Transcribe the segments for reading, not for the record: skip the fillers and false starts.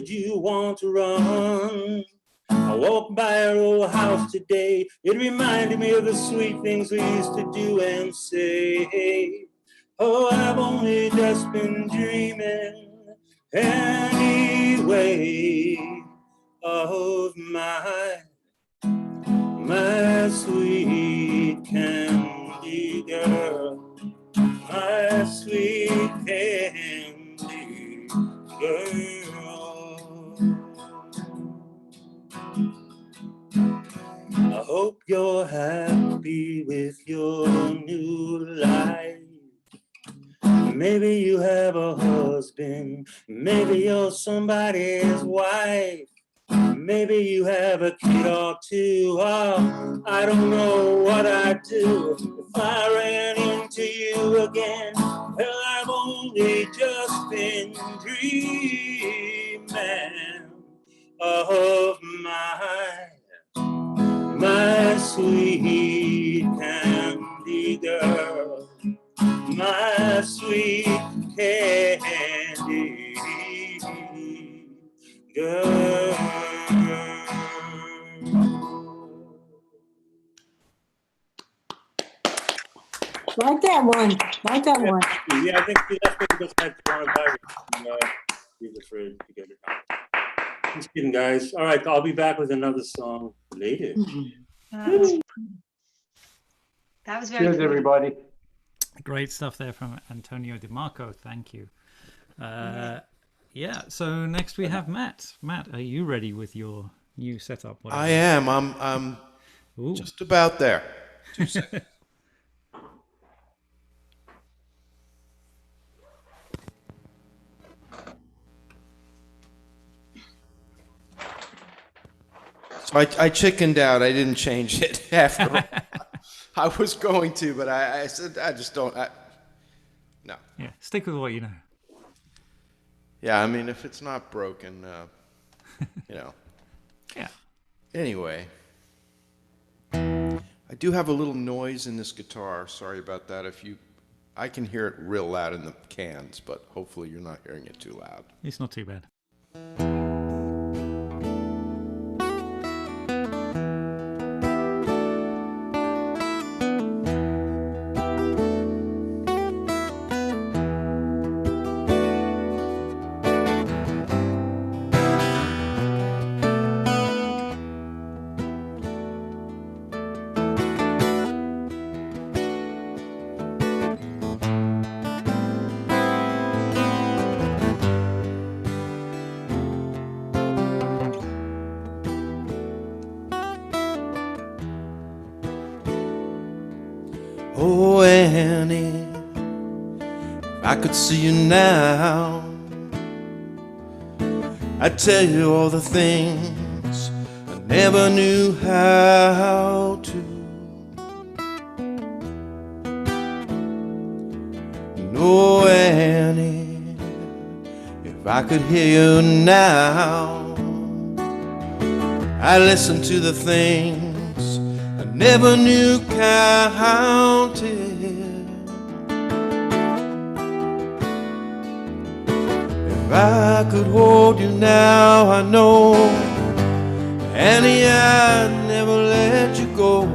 did you want to run? I walked by our old house today. It reminded me of the sweet things we used to do and say. Oh, I've only just been dreaming anyway of my sweet candy girl, my sweet candy girl. I hope you're happy with your new life. Maybe you have a husband, maybe you're somebody's wife. Maybe you have a kid or two. Oh, I don't know what I'd do if I ran into you again. Well, I've only just been dreaming of my sweet candy girl, my sweet candy girl. Like that one. Like that one. Yeah, I think that's what goes back to our virus. He's afraid to get it out. Just kidding, guys. All right, I'll be back with another song later. That was very Cheers, cool. everybody. Great stuff there from Antonio DeMarco. Thank you. Yeah, so next we have Matt. Matt, are you ready with your new setup? Whatever? I am. I'm Ooh. just about there. 2 seconds. So I chickened out. I didn't change it after. I was going to, but I said I just don't. No. Yeah, stick with what you know. Yeah, I mean, if it's not broken, you know. Yeah. Anyway, I do have a little noise in this guitar. Sorry about that. I can hear it real loud in the cans, but hopefully you're not hearing it too loud. It's not too bad. Oh, Annie, if I could see you now, I'd tell you all the things I never knew how to. No, Annie, if I could hear you now, I'd listen to the things I never knew counted. If I could hold you now, I know, Annie, I'd never let you go.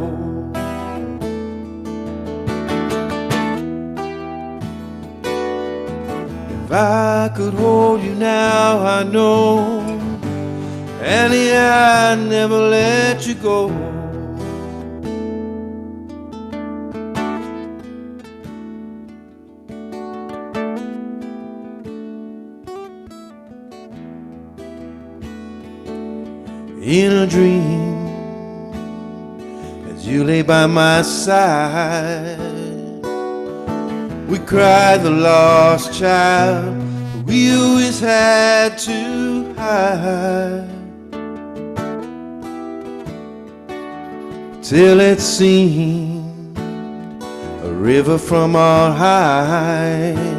If I could hold you now, I know, Annie, I'd never let you go. In a dream, as you lay by my side, we cried the lost child we always had to hide, till it seemed a river from our heights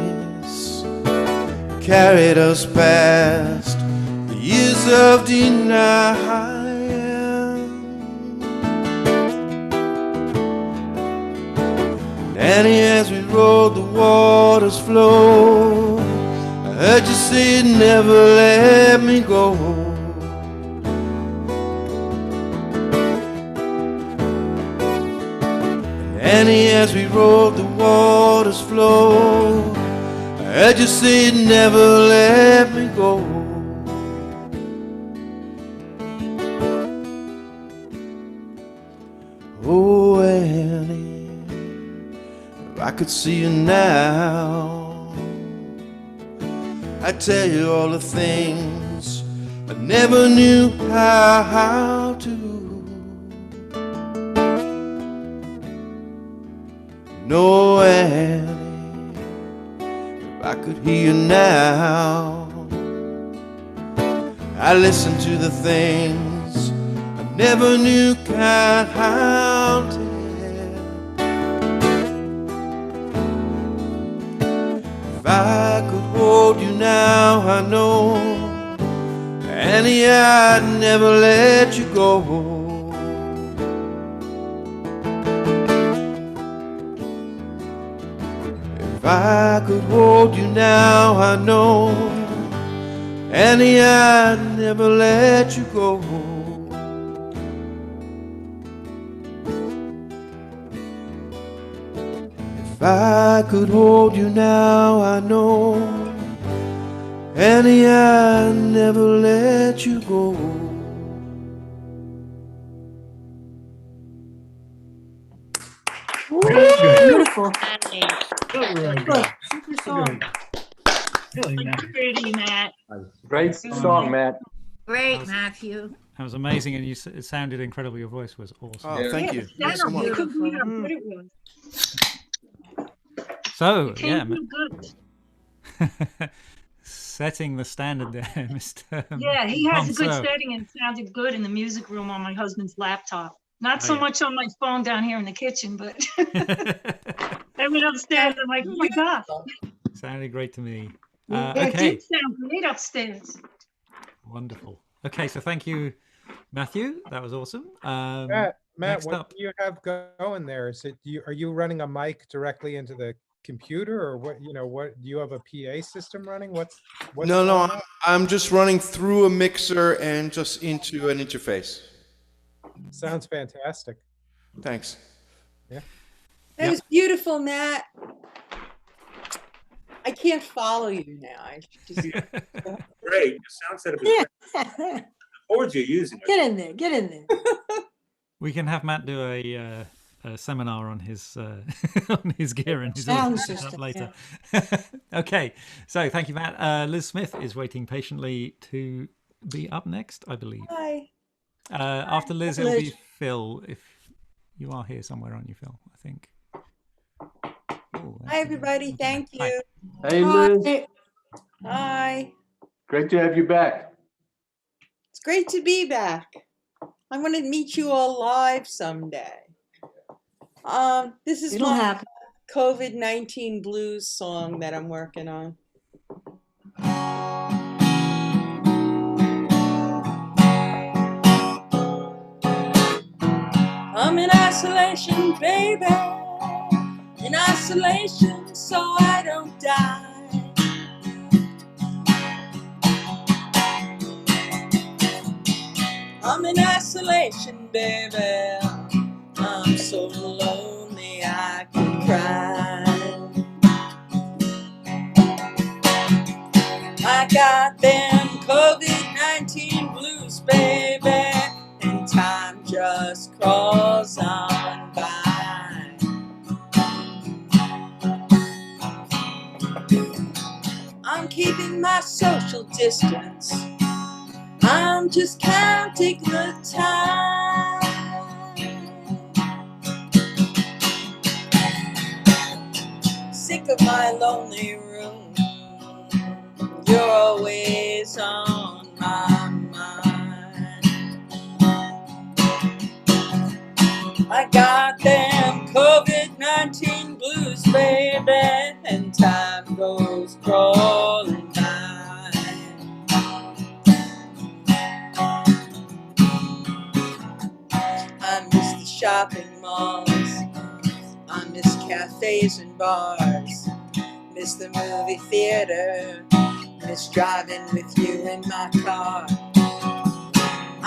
carried us past the years of denial. And Annie, as we rode the waters flow, I heard you say you'd never let me go. And as we rode, the waters flow. I heard you say you'd never let me go. Oh, Annie, if I could see you now, I'd tell you all the things I never knew how to. No, Annie, if I could hear you now, I listen to the things I never knew how to. If I could hold you now, I know, Annie, I'd never let you go. If I could hold you now, I know, Annie, I'd never let you go. If I could hold you now, I know, Annie, I'd never let you go. Beautiful. Really Good. good. Super song. Really nice. Pretty, Matt. Great song, Matt. Great, Matthew. That was amazing, and it sounded incredible. Your voice was awesome. Oh, thank you. Yeah, Thanks so much. you couldn't believe how good it was. So, It yeah, came through good. setting the standard there, Mr. Yeah, he has a good Monceau. setting and it sounded good in the music room on my husband's laptop. Not Oh, so yeah. much on my phone down here in the kitchen, but I went upstairs. I'm like, oh my God. Sounded great to me. Yeah, it Okay, did sound great upstairs. wonderful. Okay, so thank you, Matthew. That was awesome. Matt, next what up. do you have going there? Is it are you running a mic directly into the computer, or what? What do you have a PA system running? What's No, going on? I'm just running through a mixer and just into an interface. Sounds fantastic. Thanks. That Yep. was beautiful, Matt. I can't follow you now. I just, Great. Your sound setup is Yeah. great. The boards you're using. Get in there. Get in there. We can have Matt do a seminar on his on his gear and his Sound audio setup system, later. Okay, so thank you, Matt. Liz Smith is waiting patiently to be up next, I believe. hi. After Liz, it'll Liz. be Phil. If you are here somewhere, aren't you, Phil? I think. Oh, Hi, everybody. Thank Hi. you. Hey, Liz. Hey, Hi. Great to have you back. It's great to be back. I'm going to meet you all live someday. This is it'll my happen. COVID-19 blues song that I'm working on. I'm in isolation, baby. In isolation, so I don't die. I'm in isolation, baby. I'm so lonely I could cry. I got them COVID-19 blues, baby, and time just crawls on by. I'm keeping my social distance. I'm just counting the time. Sick of my lonely room. You're always on my mind. I got them COVID-19 blues, baby, and time goes crawling by. I miss the shopping malls. I miss cafes and bars. Miss the movie theater. miss driving with you in my car.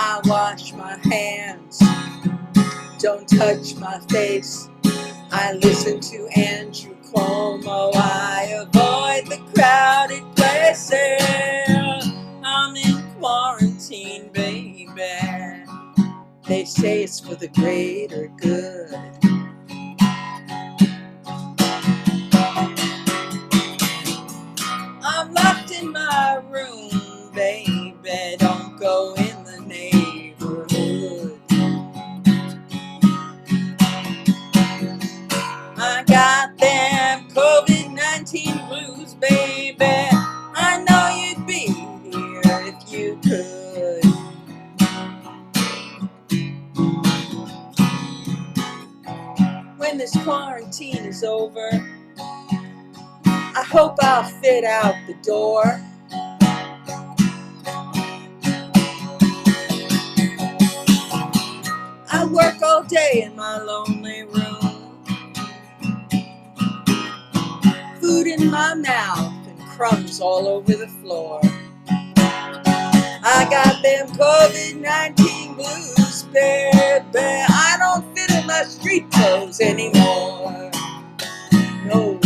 I wash my hands, don't touch my face. I listen to Andrew Cuomo, I avoid the crowded places. I'm in quarantine, baby. They say it's for the greater good. I'm locked in my room, baby. Don't go in the neighborhood. I got them COVID-19 blues, baby. I know you'd be here if you could. When this quarantine is over, I hope I'll fit out the door. I work all day in my lonely room. Food in my mouth and crumbs all over the floor. I got them COVID-19 blues, baby. I don't fit in my street clothes anymore. No.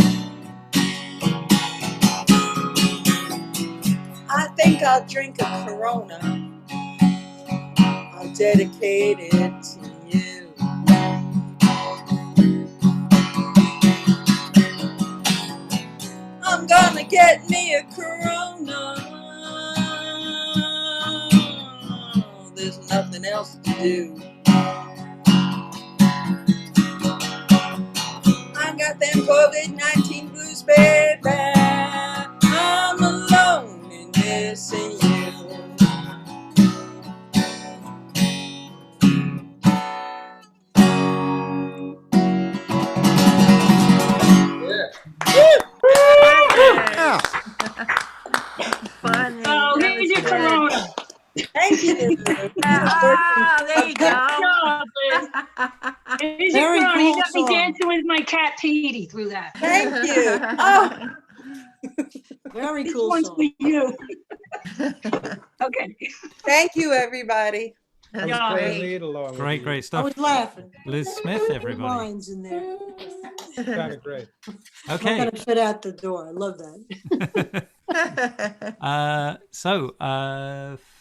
I think I'll drink a Corona. I'll dedicate it to you. I'm gonna get me a Corona. There's nothing else to do. I got them COVID-19 blues, baby. I'm alone in missing you. Yeah. Funny. Oh, That here's was your good. Corona. Thank you. Ah, there you Good go. job, Liz. Here's your Very Corona. You cool got me song. dancing with my cat Petey through that. Thank you. Oh, Very This cool one's song. for you. Okay. thank you, everybody. I was Yeah. playing Great. lead along with Great, you. great I stuff. was laughing. Liz Smith, everybody. Lines in there. Kind of great. I'm Okay. gonna fit out the door. I love that.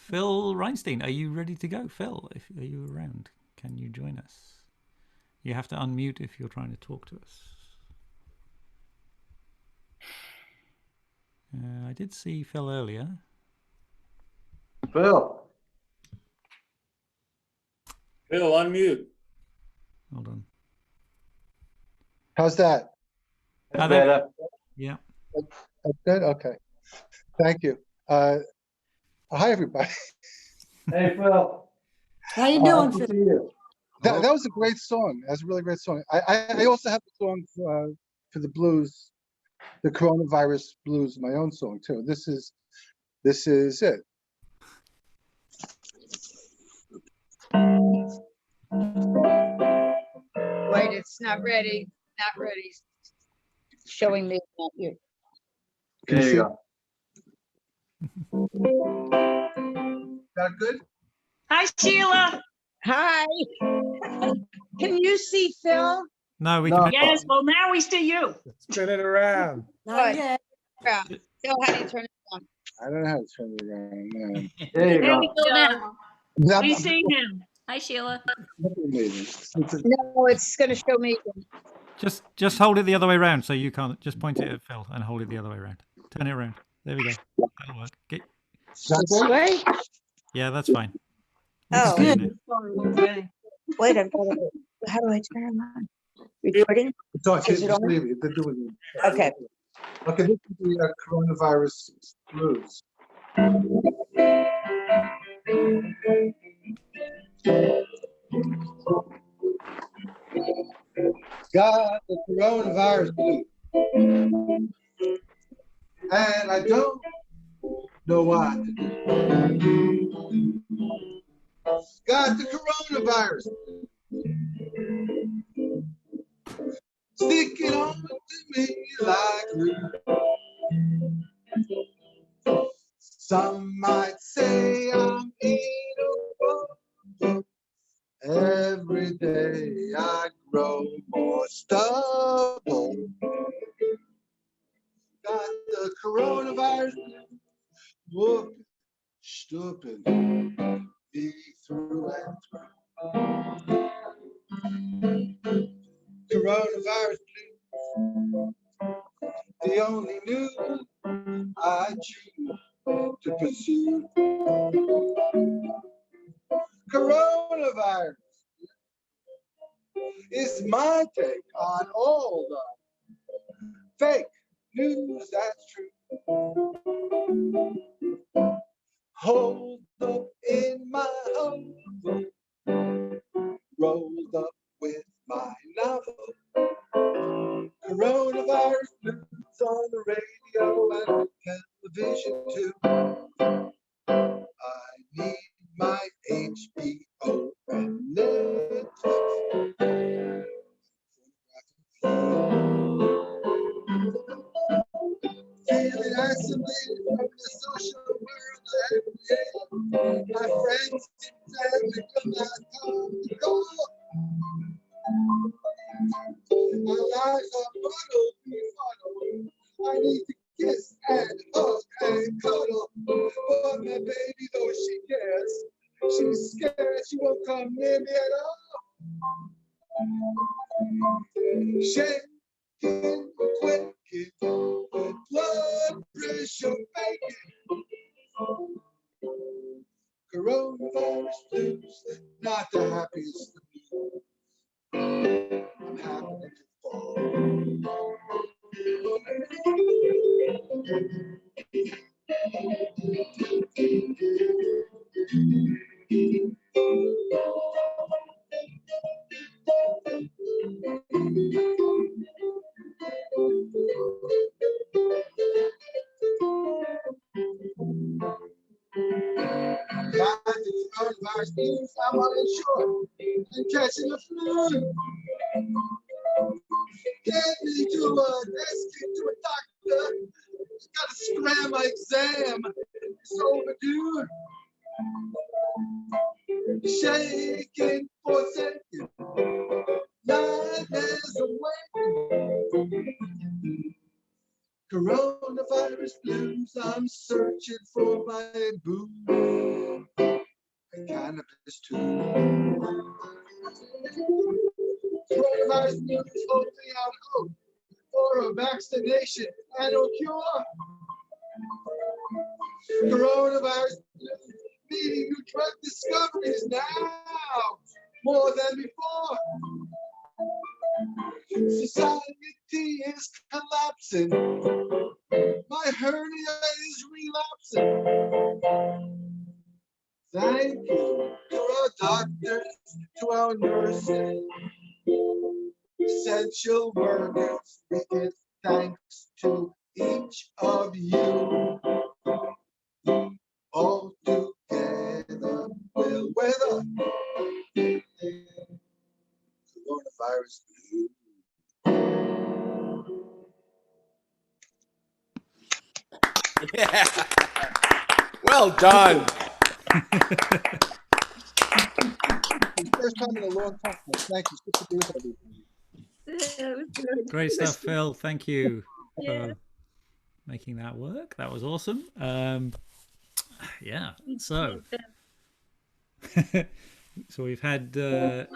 Phil Reinstein, are you ready to go? Phil, are you around? Can you join us? You have to unmute if you're trying to talk to us. I did see Phil earlier. Phil. Phil, unmute. Hold on. How's that? Hi there. Better. Yeah. That's good? Okay. Thank you. Hi, everybody. Hey, Phil. How you Uh, doing, Good to Phil? see you. That was a great song. That's a really great song. I also have a song for the blues, the coronavirus blues, my own song too. This is it. Wait, it's not ready. Not ready. Showing me not you. Can There you you see? go. That good? Hi, Sheila. Hi. Can you see Phil? No, we No. can. Yes, well, now we see you. Spin it around. Not What? yet. Yeah. Phil, how do you turn it on? I don't know how to turn it around. No. There you There go. we go. That- We see him. Hi, Sheila. No, it's going to show me. Just hold it the other way around so you can't. Just point it at Phil and hold it the other way around. Turn it around. There we go. That'll work. Okay. This way? Yeah, that's fine. Oh, Stay in good. there. wait, I've got to, how do I turn it on? Recording? Talk to Is it on? Okay. Okay, this is the coronavirus blues. Got the coronavirus blues, and I don't know what to do. Got the coronavirus, sticking on to me like glue. every day I grow more stubborn. Got the coronavirus whooping, stooping me through and through. Coronavirus blues, the only news I choose to pursue. Coronavirus is my take on all the fake news that's true. Hold up in my home, rolled up with my novel. Coronavirus blues on the radio and television too. I need my HBO and Netflix. Feeling isolated from the social world I created. My friends and family will not come to call. My life a bottle befuddled. I need to kiss and hug and cuddle. But my baby, though she cares, she's scared she won't come near me at all. Shaking, quaking, blood pressure faking. Coronavirus blues, not the happiest of me. I'm happy to fall. Coronavirus blues, I'm uninsured and catching the flu. Get me to a rescue, to a doctor. Gotta scram my exam. It's overdue. Shaking for a second. Nightmares awake. Coronavirus blues. I'm searching for my boo. And cannabis too. Coronavirus blues, hoping out hope for a vaccination and a cure. Coronavirus blues, needing new drug discoveries now more than before. Society is collapsing. My hernia is relapsing. Thank you to our doctors, to our nurses, essential workers. We give thanks to each of you. All together we'll weather coronavirus blue. Yeah. Well done. First time in a long time. Thank you. Good to be with everybody. Yeah, it was good. Great stuff, Phil. Thank you Yeah. for making that work. That was awesome. Yeah. So, so we've had two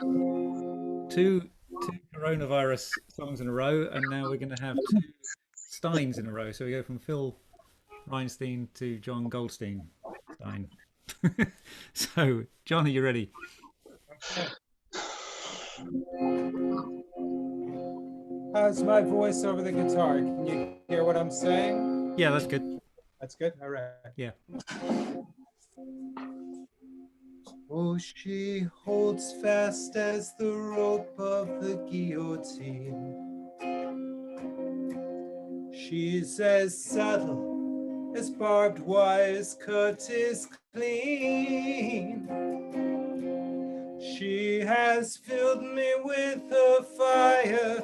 coronavirus songs in a row, and now we're going to have two Steins in a row. So we go from Phil Reinstein to John Goldstein Stein. So, John, are you ready? How's my voice over the guitar? Can you hear what I'm saying? Yeah, that's good. That's good? All right. Yeah. Oh, she holds fast as the rope of the guillotine. She's as subtle as barbed wire's cut is clean. She has filled me with her fire,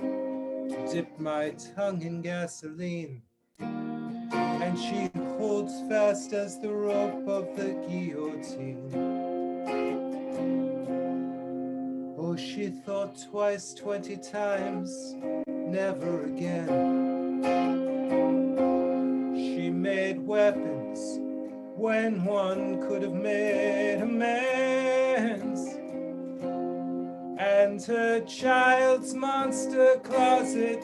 dipped my tongue in gasoline, and she holds fast as the rope of the guillotine. Oh, she thought twice, 20 times, never again. She made weapons when one could have made amends. And her child's monster closet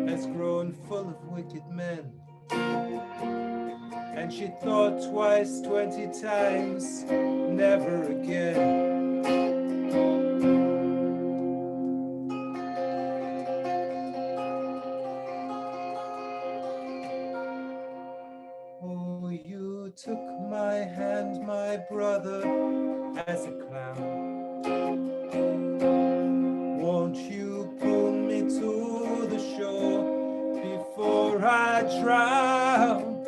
has grown full of wicked men. And she thought twice, 20 times, never again. Oh, you took my hand, my brother, as a clown. Won't you pull me to the shore before I drown?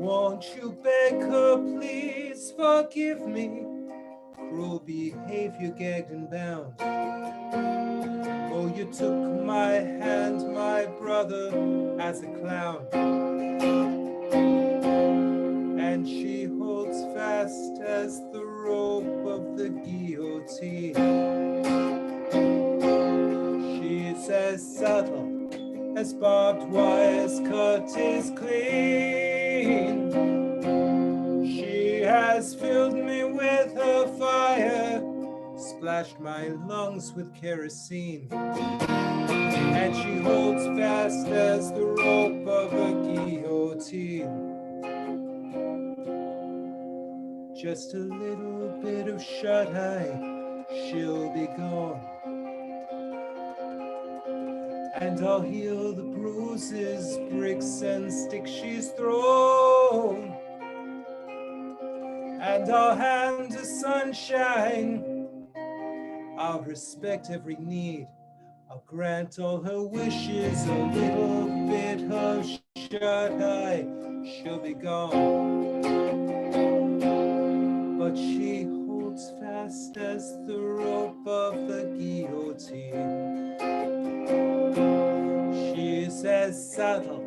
Won't you beg her, please forgive me? Cruel behavior, gagged and bound. Oh, you took my hand, my brother, as a clown. And she holds fast as the rope of the guillotine. She's as subtle as barbed wire's cut is clean. She has filled me with her fire, splashed my lungs with kerosene. And she holds fast as the rope of a guillotine. Just a little bit of shut-eye, she'll be gone. And I'll heal the bruises, bricks and sticks she's thrown. And I'll hand her sunshine. I'll respect every need. I'll grant all her wishes, a little bit of shut-eye, she'll be gone. But she holds fast as the rope of the guillotine. She's as subtle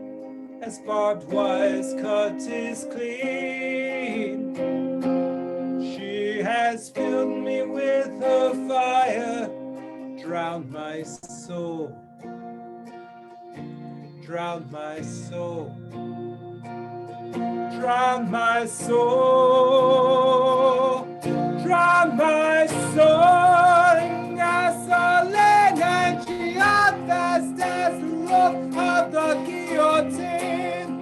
as barbed wire's cut is clean. She has filled me with her fire, drowned my soul, drowned my soul, drowned my soul, drowned my soul in gasoline. And she held fast as the rope of the guillotine.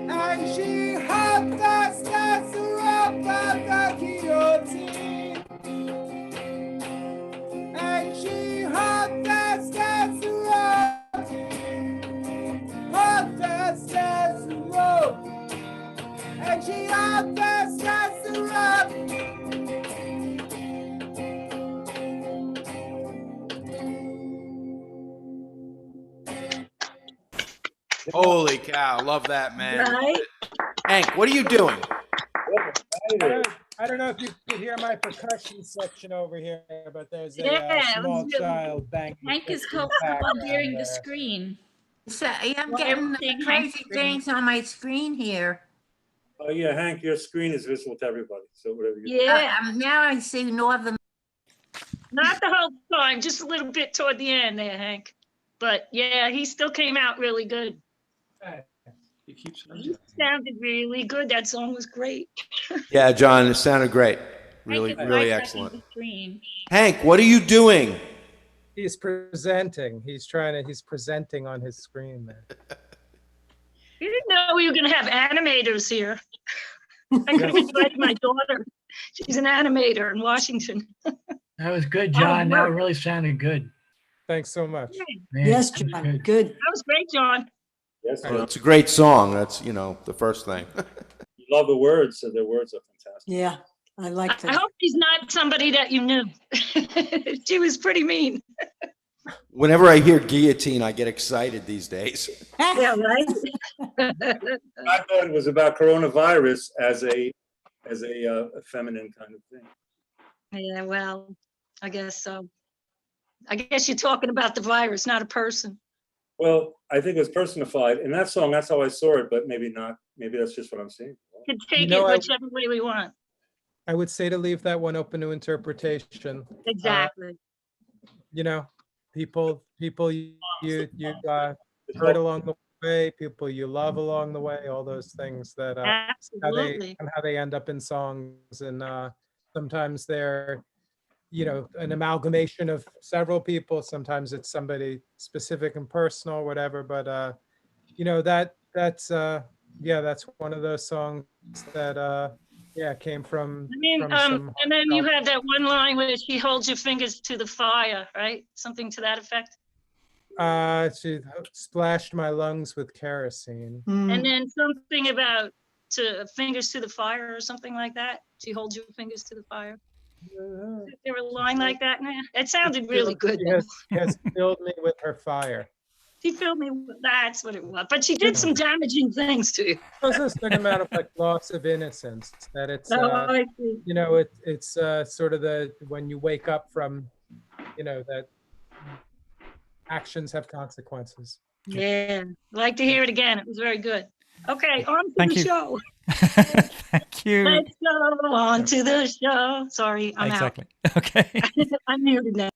And she held fast as the rope of the guillotine. And she held fast as the rope, held fast as the rope. And she held fast as the rope. Holy cow, love that, man. Right? Hank, what are you doing? I don't know if you could hear my percussion section over here, but there's a Yeah, it small was really- child banging. Hank is in the commandeering background the there. screen. So I'm Well, getting everything crazy Hank's things on my screen here. Oh, yeah, Hank, your screen is visible to everybody, so whatever you. Yeah, Now I see Northern. Not the whole time, just a little bit toward the end there, Hank. But yeah, he still came out really good. He keeps He sounded really good. That song was great. Yeah, John, it sounded great. Really, Hank is really bisecting excellent. the screen. Hank, what are you doing? He's presenting. He's presenting on his screen there. You didn't know we were gonna have animators here. I'm gonna invite my daughter. She's an animator in Washington. That was good, John. That really sounded good. Thanks so much. Man, Yes, that was John, good. good. That was great, John. Yes, Well, John. it's a great song. That's, the first thing. You love the words, so their words are fantastic. Yeah, I like I that. hope she's not somebody that you knew. She was pretty mean. Whenever I hear guillotine, I get excited these days. Yeah, right? I thought it was about coronavirus as a feminine kind of thing. Yeah, well, I guess so. I guess you're talking about the virus, not a person. Well, I think it was personified in that song. That's how I saw it, but maybe not. Maybe that's just what I'm seeing. Could take know, it I- whichever way we want. I would say to leave that one open to interpretation. Exactly. You know, people you heard along the way, people you love along the way, all those things that Absolutely. how they end up in songs, and sometimes they're an amalgamation of several people. Sometimes it's somebody specific and personal, whatever. But that's that's one of those songs that came from I mean, some and then you heartfelt- had that one line where she holds your fingers to the fire, right? Something to that effect. she splashed my lungs with kerosene. And then something about to fingers to the fire or something like that. She holds your fingers to the fire. Is there a line like that? Nah, it sounded really good. She has filled me with her fire. She filled me with, that's what it was. But she did some damaging things to you. There's a certain amount of like loss of innocence that it's Oh, I see. it's sort of the when you wake up from that actions have consequences. Yeah, I'd like to hear it again. It was very good. Okay, on to Thank the you. show. Thank you. Let's go on to the show. Sorry, I'm Exactly. Okay. out. I'm muted now.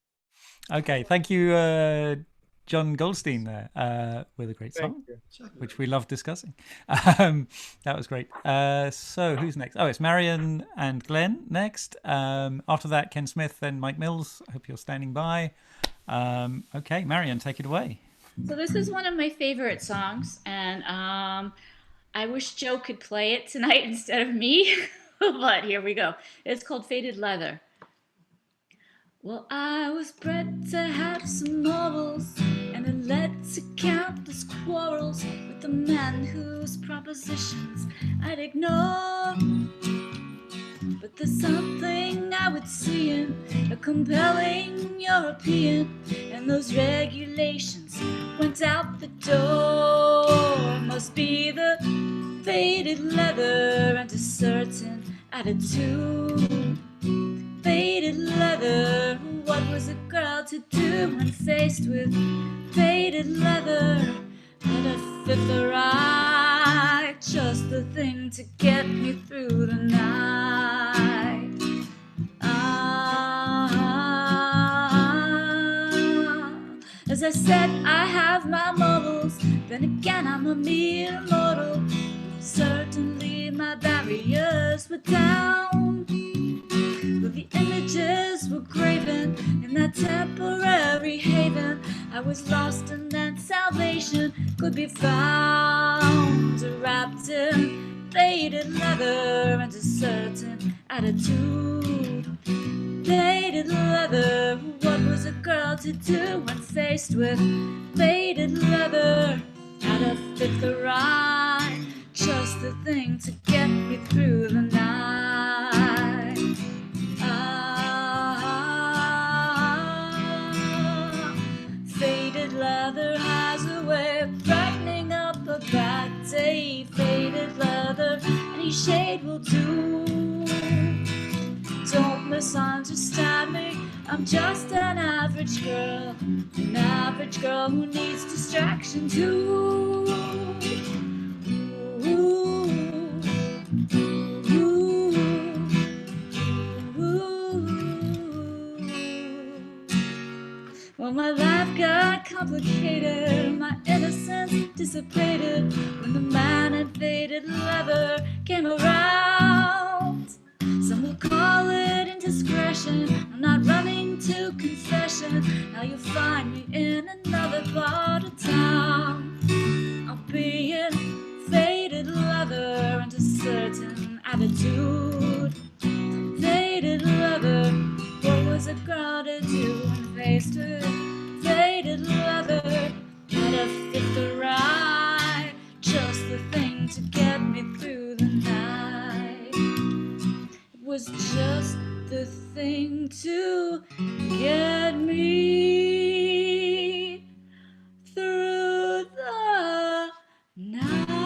Okay. Thank you, John Goldstein there with a great song, which we love discussing. That was great. So who's next? Oh, it's Marion and Glenn next. After that, Ken Smith, then Mike Mills. I hope you're standing by. Okay, Marion, take it away. So this is one of my favorite songs, and I wish Joe could play it tonight instead of me, but here we go. It's called Faded Leather. Well, I was bred to have some morals, and it led to countless quarrels with the men whose propositions I'd ignore. But there's something I would see in a compelling European, and those regulations went out the door. Must be the faded leather and a certain attitude. Faded leather, what was a girl to do when faced with faded leather? At a fifth or right, just the thing to get me through the night. As I said, I have my morals, then again I'm a mere mortal. Certainly my barriers were down, but the images were graven in that temporary haven. I was lost and then salvation could be found, wrapped in faded leather and a certain attitude. Faded leather, what was a girl to do when faced with faded leather? At a fifth or right, just the thing to get me through the night. Faded leather has a way of brightening up a bad day. Faded leather, any shade will do. Don't misunderstand me, I'm just an average girl who needs distraction too. Well, my life got complicated, my innocence dissipated when the man in faded leather came around. Some will call it indiscretion, I'm not running to confession. Now you'll find me in another part of town. I'll be in faded leather and a certain attitude. Faded leather, what was a girl to do when faced with faded leather? At a fifth or right, just the thing to get me through the night. It was just the thing to get me through the night.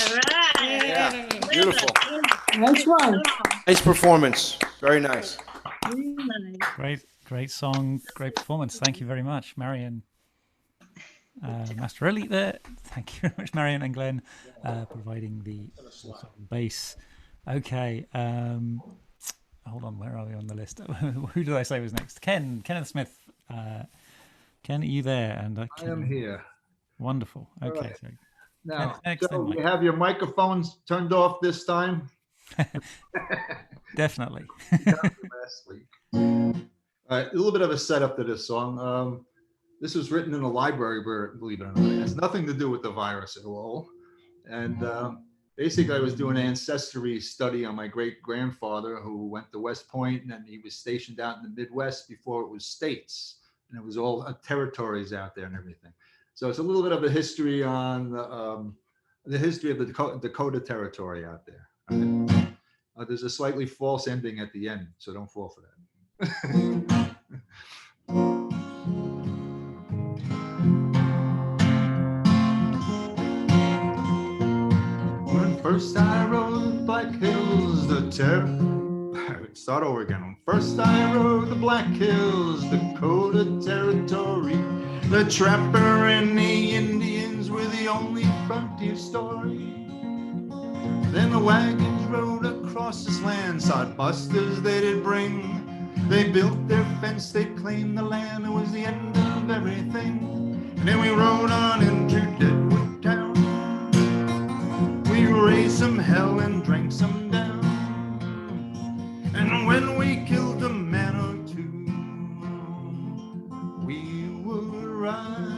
All right. Yeah, beautiful. Nice one. Nice performance. Very nice. Great song, great performance. Thank you very much, Marion. Master Elite there. Thank you very much, Marion and Glenn, providing the awesome bass. Okay. Hold on, where are we on the list? Who did I say was next? Kenneth Smith. Ken, are you there? And I am here. Wonderful. Okay. Right. So Now, next so then, you have your microphones turned off this time? Definitely. Last week. A little bit of a setup to this song. This was written in a library, believe it or not. It has nothing to do with the virus at all. And basically, I was doing an ancestry study on my great grandfather who went to West Point, and then he was stationed out in the Midwest before it was states, and it was all territories out there and everything. So it's a little bit of a history on the history of the Dakota territory out there. Right? There's a slightly false ending at the end, so don't fall for that. When first I rode Black Hills, start over again. When first I rode the Black Hills, Dakota territory, the trapper and the Indians were the only frontier story. Then the wagons rode across this land, sodbusters they did bring. They built their fence, they claimed the land, it was the end of everything. And then we rode on into Deadwood town. We raised some hell and drank some down. And when we killed a man or two, we would ride.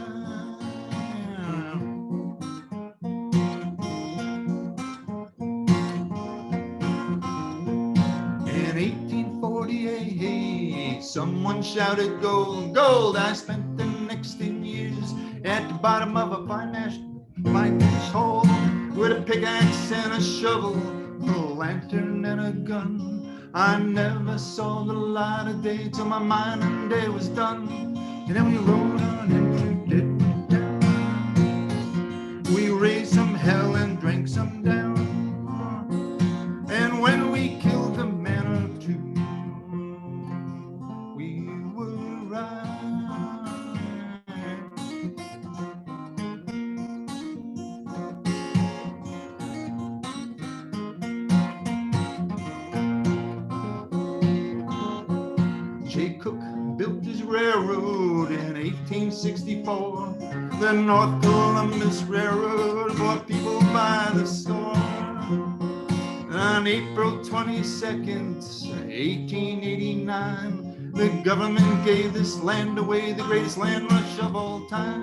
In 1848, someone shouted gold, gold. I spent the next 10 years at the bottom of a finance hole with a pickaxe and a shovel, a lantern and a gun. I never saw the light of day till my mining day was done. And then we rode on into Deadwood town. We raised some hell and drank some down. And when we killed a man or two, we would ride. Jay Cook built his railroad in 1864. The North Columbus Railroad brought people by the score. On April 22nd, 1889, the government gave this land away, the greatest land rush of all time.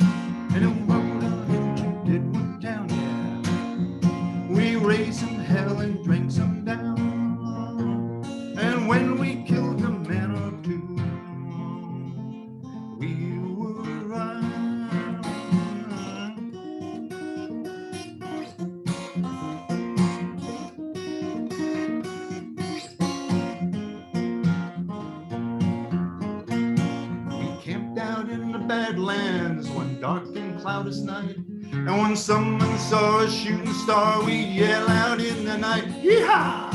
And it rode on into Deadwood town, yeah. We raised some hell and drank some down. And when we killed a man or two, we would ride. We camped out in the Badlands one dark and cloudless night. And when someone saw a shooting star, we'd yell out in the night, yeehaw!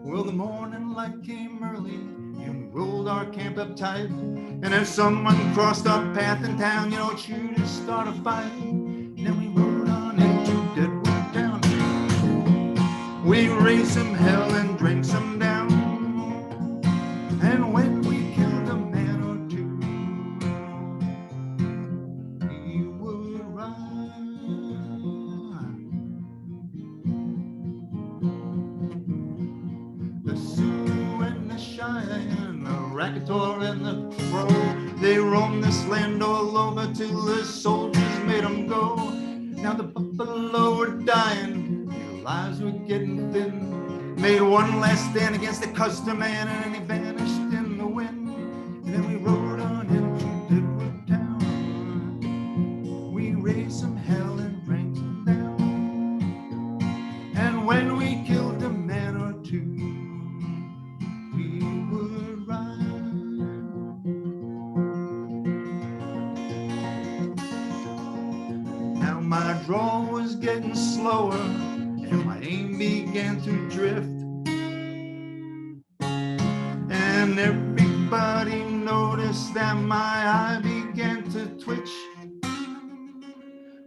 Well, the morning light came early, and we rolled our camp up tight. And if someone crossed our path in town, you know, it's sure to start a fight. And then we rode on into Deadwood town. We raised some hell and drank some down. And when we killed a man or two, we would ride. The Sioux and the Cheyenne, the Rackator and the Crow, they roamed this land all over till the soldiers made them go. Now the buffalo were dying, their lives were getting thin. Made one last stand against the custer man, and he vanished in the wind. And then we rode on into Deadwood town. We raised some hell and drank some down. And when we killed a man or two, we would ride. Now my draw was getting slower, and my aim began to drift. when everybody noticed that my eye began to twitch.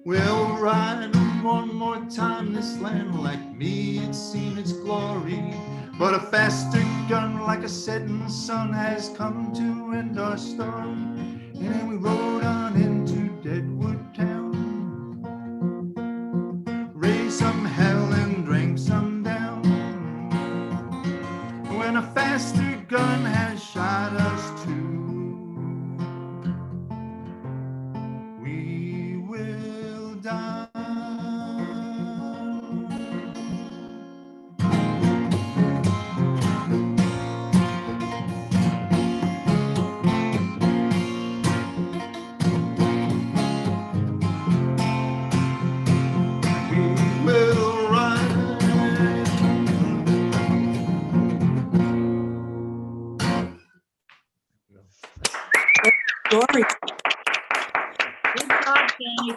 We'll ride one more time this land, like me it's seen its glory. But a faster gun like a setting sun has come to end our storm. And then we rode on into Deadwood Town, raised some hell and drank some down. When a faster gun has shot us too, we will die. We will ride. Story. Good job, Kenny.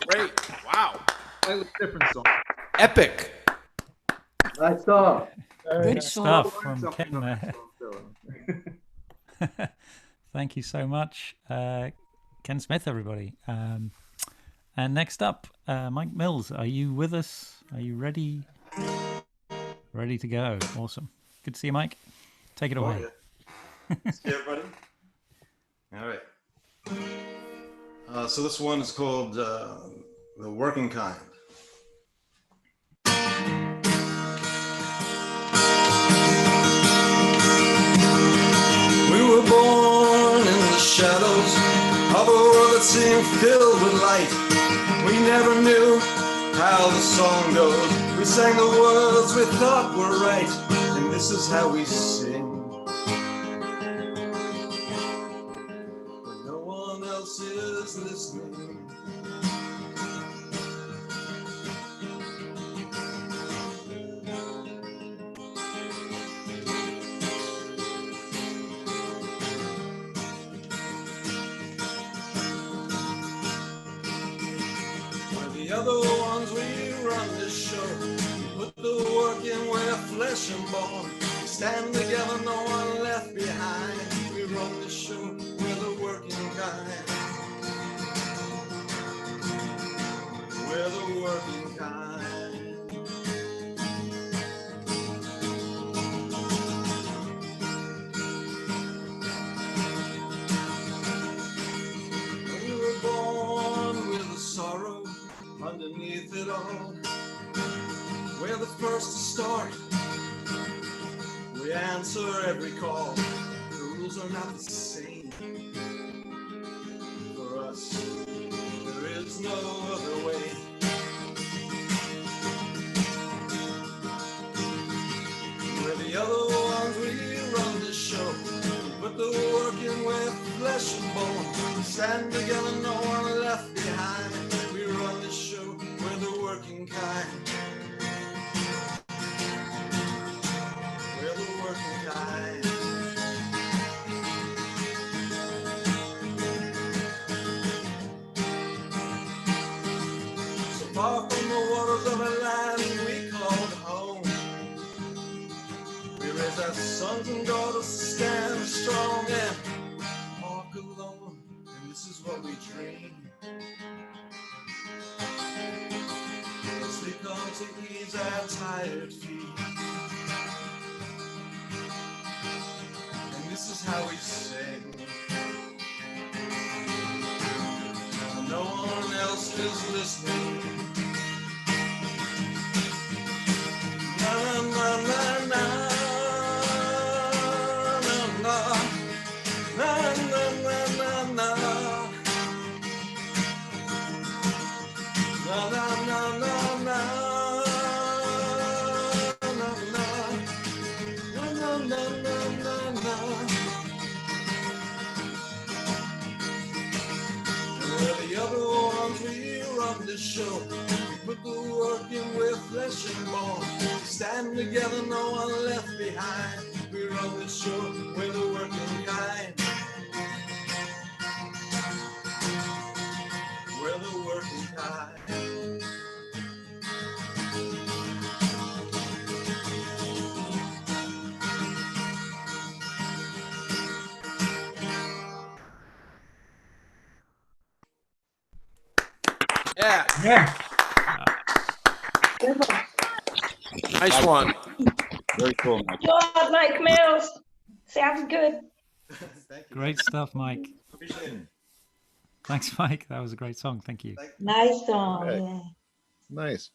Great. Wow. Slightly different song. Epic. Nice song. Good Good song. stuff from Something Ken from there. that song, too. Thank you so much, Ken Smith, everybody. And next up, Mike Mills. Are you with us? Are you ready? Ready to go. Awesome. Good to see you, Mike. Take it away. See everybody? All right. So this one is called The Working Kind. We were born in the shadows of a world that seemed filled with light. We never knew how the song goes. We sang the words we thought were right, and this is how we sing. When no one else is listening. The other ones we run this show, we put the work in, we're flesh and bone. We stand together, no one left behind. We run the show, we're the working kind. We're the working kind. We were born with a sorrow underneath it all. We're the first to start. We answer every call. The rules are not the same. For us, there is no other way. We're the other ones, we run the show. We put the work in with flesh and bone. We stand together, no one left behind. We run the show, we're the working kind. We're the working kind. So far from the waters of a land we called home, we raise our sons and daughters to stand strong and walk alone. And this is what we dream. As they come to ease our tired feet. And this is how we sing. And no one else is listening. Na na na na na. Na na na na na na. Na na na na na. Na na na na na na. We're the other ones, we run the show. We put the work in with flesh and bone. We stand together, no one left behind. We run the show, we're the working kind. We're the working kind. Yeah. Yeah. Nice one. Very cool, Mike. God, Mike Mills. Sounds good. Great stuff, Mike. Appreciate it. Thanks, Mike. That was a great song. Thank you. Nice song. Okay. Yeah. Nice.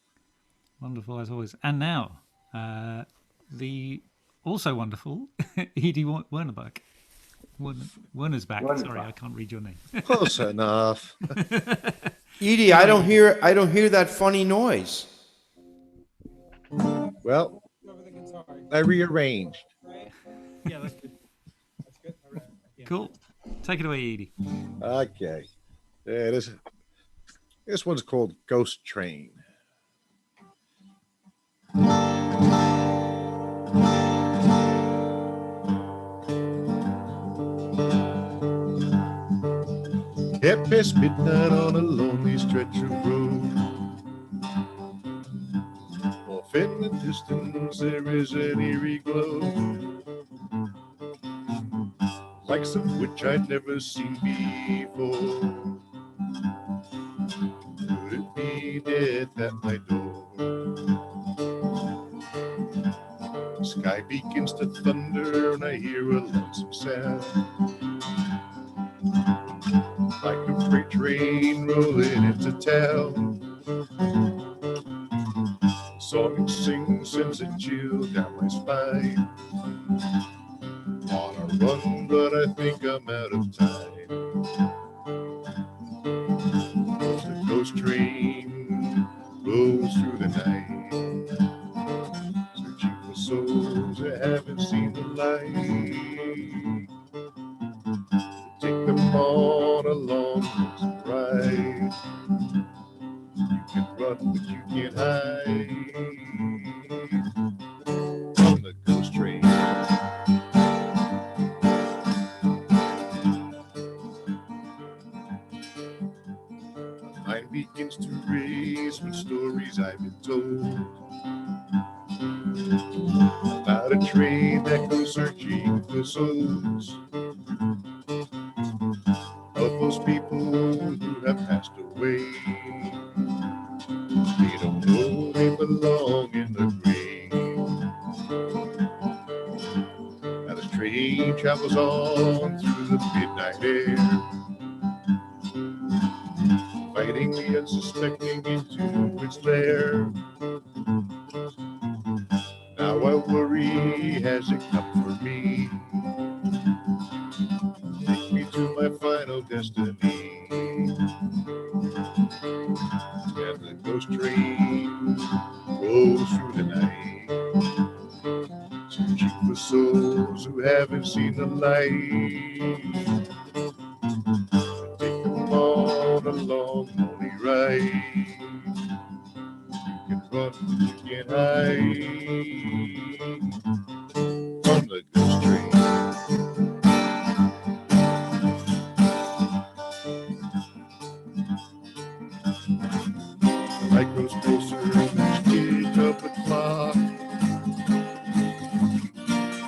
Wonderful as always. And now, the also wonderful Edie Wernerback. Werner's back. Sorry, I can't read your name. Close enough. Edie, I don't hear that funny noise. Well, I rearranged. Yeah, that's good. That's good. Cool. Take it away, Edie. Okay. Yeah, this one's called Ghost Train. Kept past midnight on a lonely stretch of road. Off in the distance there is an eerie glow, like some which I'd never seen before. Could it be death at my door? The sky begins to thunder and I hear a lonesome sound, like a freight train rolling into town. The song it sings sends a chill down my spine. On a run, but I think I'm out of time. The ghost train rolls through the night, searching for souls that haven't seen the light. Take them on a long ride. You can run, but you can't hide on the ghost train. Mind begins to race when stories I've been told about a train that goes searching for souls of those people who have passed away. They don't know they belong in the grave. Now this train travels on through the midnight air, fighting the unsuspecting into its lair. Now I worry, has it come for me? Take me to my final destiny. And the ghost train rolls through the night, searching for souls who haven't seen the light. Take them on a long, lonely ride. You can run, but you can't hide from the ghost train. The light grows closer each tick of the clock.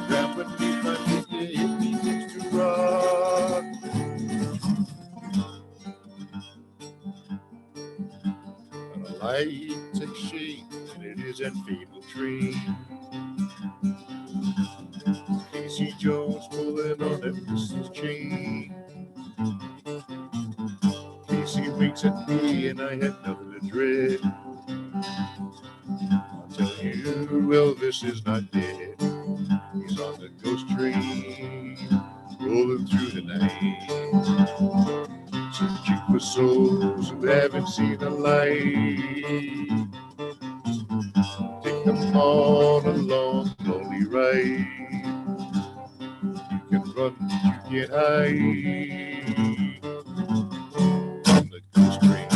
Down beneath my feet, it begins to rock. And the light takes shape, and it is that fatal train. Casey Jones pulling on that pistol's chain. Casey winks at me, and I had nothing to dread. I'll tell you, Elvis is not dead. He's on the ghost train, rolling through the night, searching for souls who haven't seen the light. Take them on a long, lonely ride. You can run, but you can't hide from the ghost train.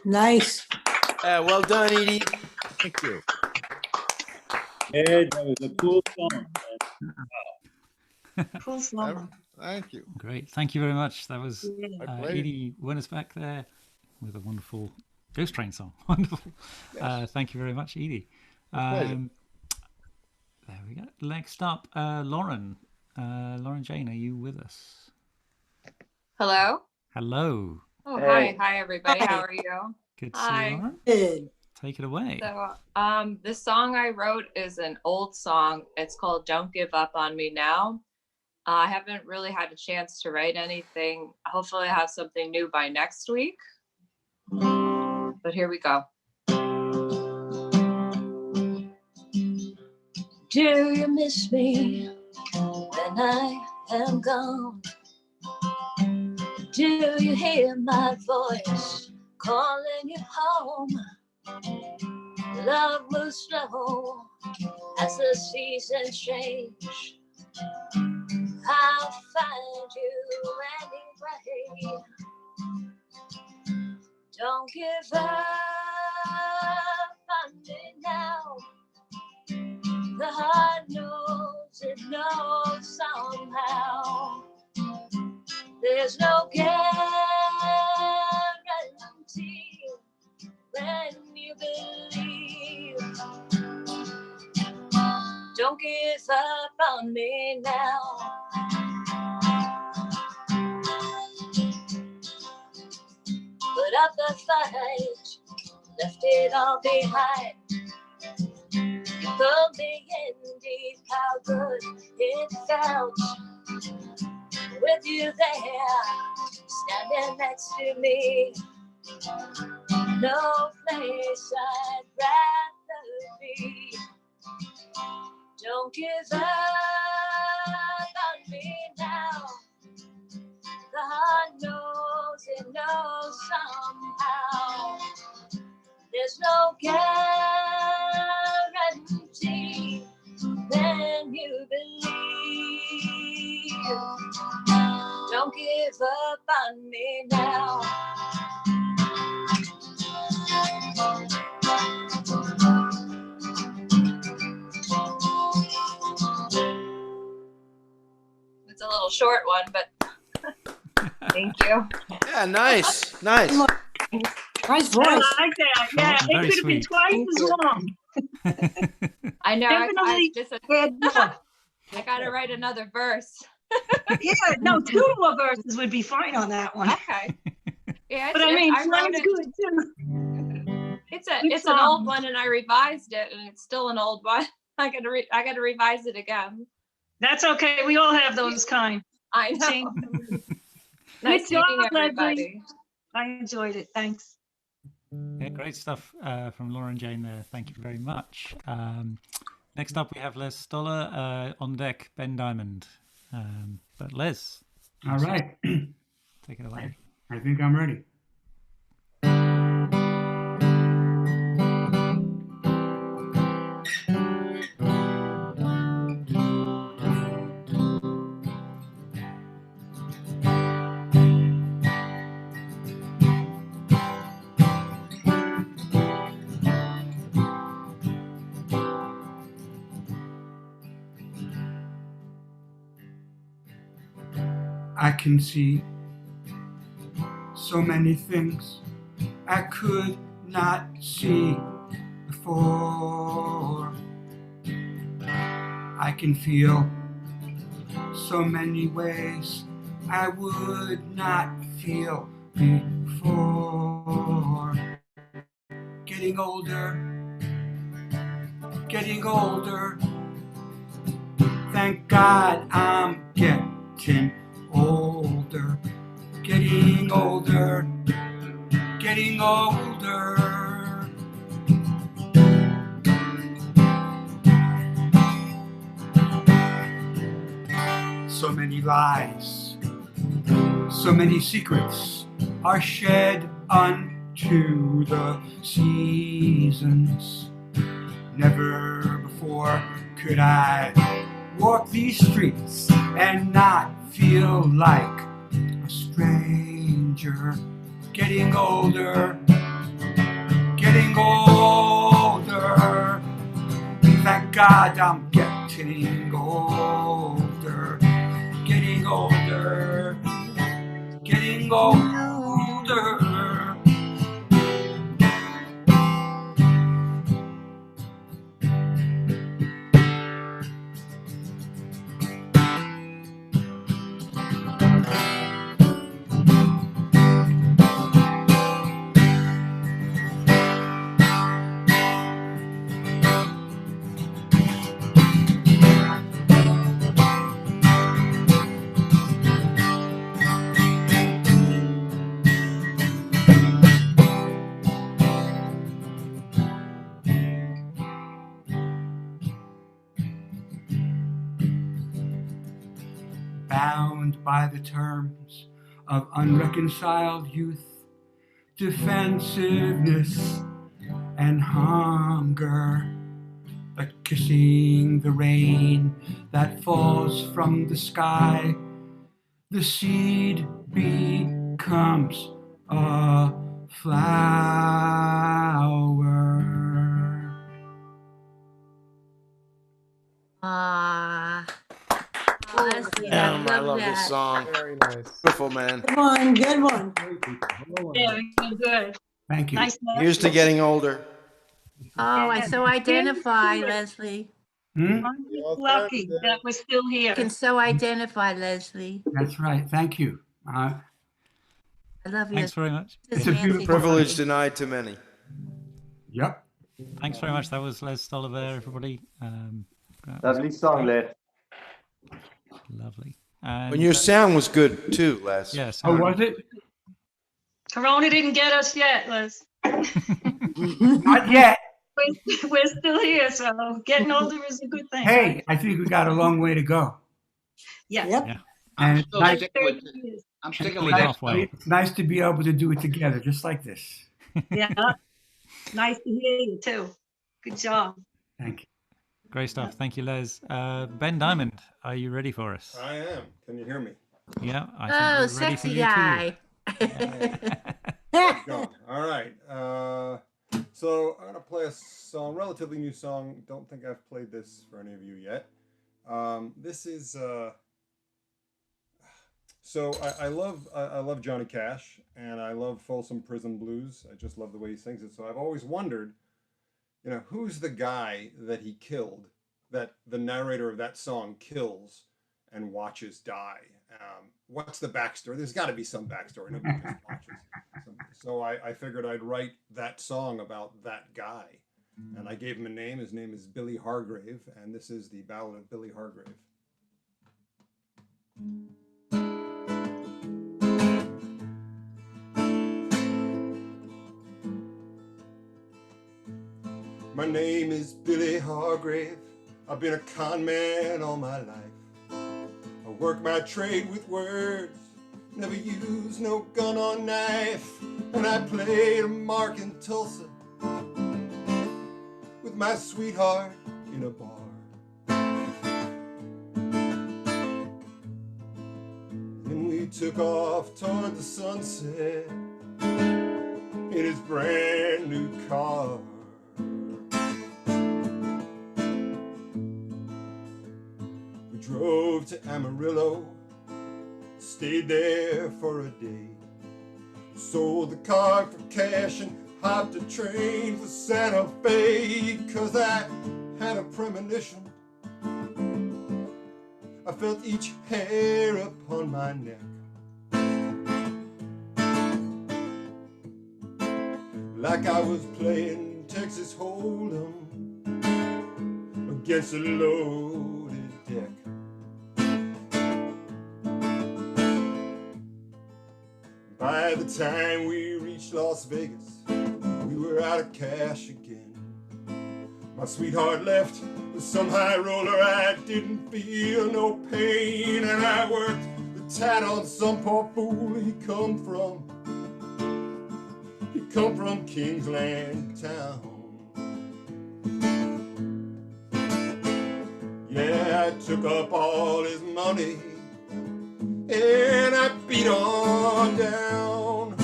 Nice. Well done, Edie. Thank you. Ed, that was a cool song. Cool song. Thank you. Great. Thank you very much. That was My pleasure. Edie Werner's back there with a wonderful Ghost Train song. Wonderful. Yes. Thank you very much, Edie. My pleasure. There we go. Next up, Lauren. Lauren Jane, are you with us? Hello. Hello. Oh, Hey. hi, everybody. Hi. How are you? Good to see Hi. you, Lauren. Good. Take it away. So, this song I wrote is an old song. It's called "Don't Give Up on Me Now." I haven't really had a chance to write anything. Hopefully, I have something new by next week. But here we go. Do you miss me when I am gone? Do you hear my voice calling you home? Love moves slow as the seasons change. I'll find you anyway. Don't give up on me now. The heart knows, it knows somehow. There's no guarantee when you believe. Don't give up on me now. Put up the fight, left it all behind. You pulled me in deep, how good it felt with you there, standing next to me. No place I'd rather be. Don't give up on me now. The heart knows, it knows somehow. There's no guarantee when you believe. Don't give up on me now. It's a little short one, but thank you. Yeah, nice, nice. Nice voice. I like that. Yeah, Very it could have been sweet. twice as long. I know. Definitely. I gotta write another verse. Yeah, no, 2 more verses would be fine on that one. Okay. Yeah, But I mean, I wrote one's it. good too. It's Good an song. old one, and I revised it, and it's still an old one. I gotta revise it again. That's okay. We all have those kind. I know. See? Nice Good job, meeting Leslie. everybody. I enjoyed it. Thanks. Yeah, great stuff from Lauren Jane there. Thank you very much. Next up, we have Les Stoller. On deck, Ben Diamond. But Les. All right. Take it away. I think I'm ready. I can see so many things I could not see before. I can feel so many ways I would not feel before. Getting older, getting older. Thank God I'm getting older, getting older, getting older. So many lies, so many secrets are shed unto the seasons. Never before could I walk these streets and not feel like a stranger. Getting older, getting older. Thank God I'm getting older, getting older, getting older. by the terms of unreconciled youth, defensiveness and hunger, but kissing the rain that falls from the sky, the seed becomes a flower. Ah. Leslie, I love that. this song. Very nice. Beautiful, man. Good one, good one. Yeah, good. Thank you. Nice. Here's to getting older. Oh, I Yeah. so identify, Leslie. Hmm? I'm just lucky that we're still I here. can so identify, Leslie. That's right. Thank you. I love you. Thanks very much. It's a beautiful Privilege denied to many. Yep. Thanks very much. That was Les Stolliver, everybody. Lovely song, Les. Lovely. And, When your sound was good too, Les. Yes. Oh, was it? Corona didn't get us yet, Liz. Not yet. We're still here, so getting older is a good thing. Hey, I think we got a long way to go. Yeah. Yep. Yeah. And it's nice, I'm sticking with Nice. that. Halfway. it's nice to be able to do it together, just like this. Yeah. Nice to hear you too. Good job. Thank you. Great stuff. Thank you, Les. Ben Diamond, are you ready for us? I am. Can you hear me? Yeah. I Oh, think we're ready for sexy you guy. Let's go. All right. So I'm gonna play a song, relatively new song. Don't think I've played this for any of you yet. This is so I love Johnny Cash, and I love Folsom Prison Blues. I just love the way he sings it. So I've always wondered, you know, who's the guy that he killed, that the narrator of that song kills and watches die? What's the backstory? There's got to be some backstory. Nobody just watches. So I figured I'd write that song about that guy. And I gave him a name. His name is Billy Hargrave, and this is the Ballad of Billy Hargrave. My name is Billy Hargrave. I've been a con man all my life. I work my trade with words, never used no gun or knife. And I played a mark in Tulsa with my sweetheart in a bar. Then we took off toward the sunset in his brand new car. We drove to Amarillo, stayed there for a day, sold the car for cash and hopped a train for Santa Fe. 'Cause I had a premonition, I felt each hair upon my neck. Like I was playing Texas Hold'em against a loaded deck. By the time we reached Las Vegas, we were out of cash again. My sweetheart left with some high roller, I didn't feel no pain. And I worked the tat on some poor fool. He come from Kingsland town. Yeah, I took up all his money and I beat on down.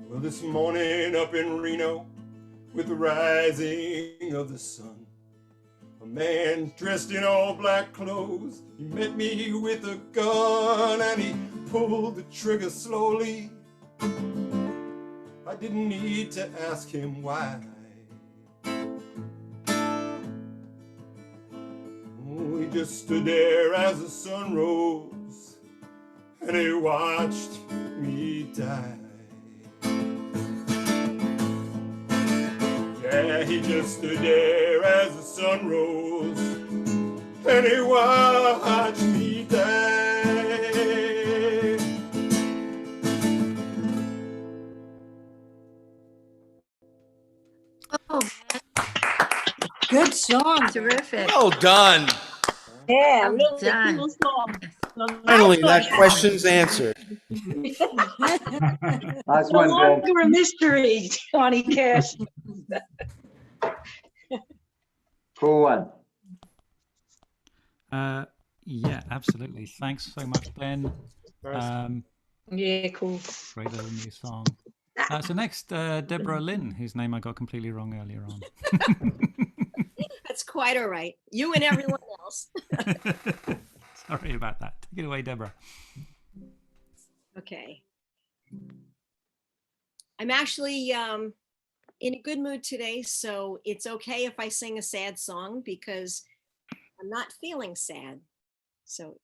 Well, this morning up in Reno, with the rising of the sun, a man dressed in all black clothes, he met me with a gun and he pulled the trigger slowly. I didn't need to ask him why. Oh, he just stood there as the sun rose and he watched me die. Yeah, he just stood there as the sun rose, and he watched me die. Oh, Good song. terrific. Well done. Yeah, Well really done. cool song. Finally, that question's answered. Nice No one, Ben. longer a mystery, Johnny Cash. Cool one. Yeah, absolutely. Thanks so much, Ben. Yeah, cool. Great little new song. So next, Deborah Lynn, whose name I got completely wrong earlier on. That's quite all right. You and everyone else. Sorry about that. Take it away, Deborah. Okay. I'm actually in a good mood today, so it's okay if I sing a sad song because I'm not feeling sad. So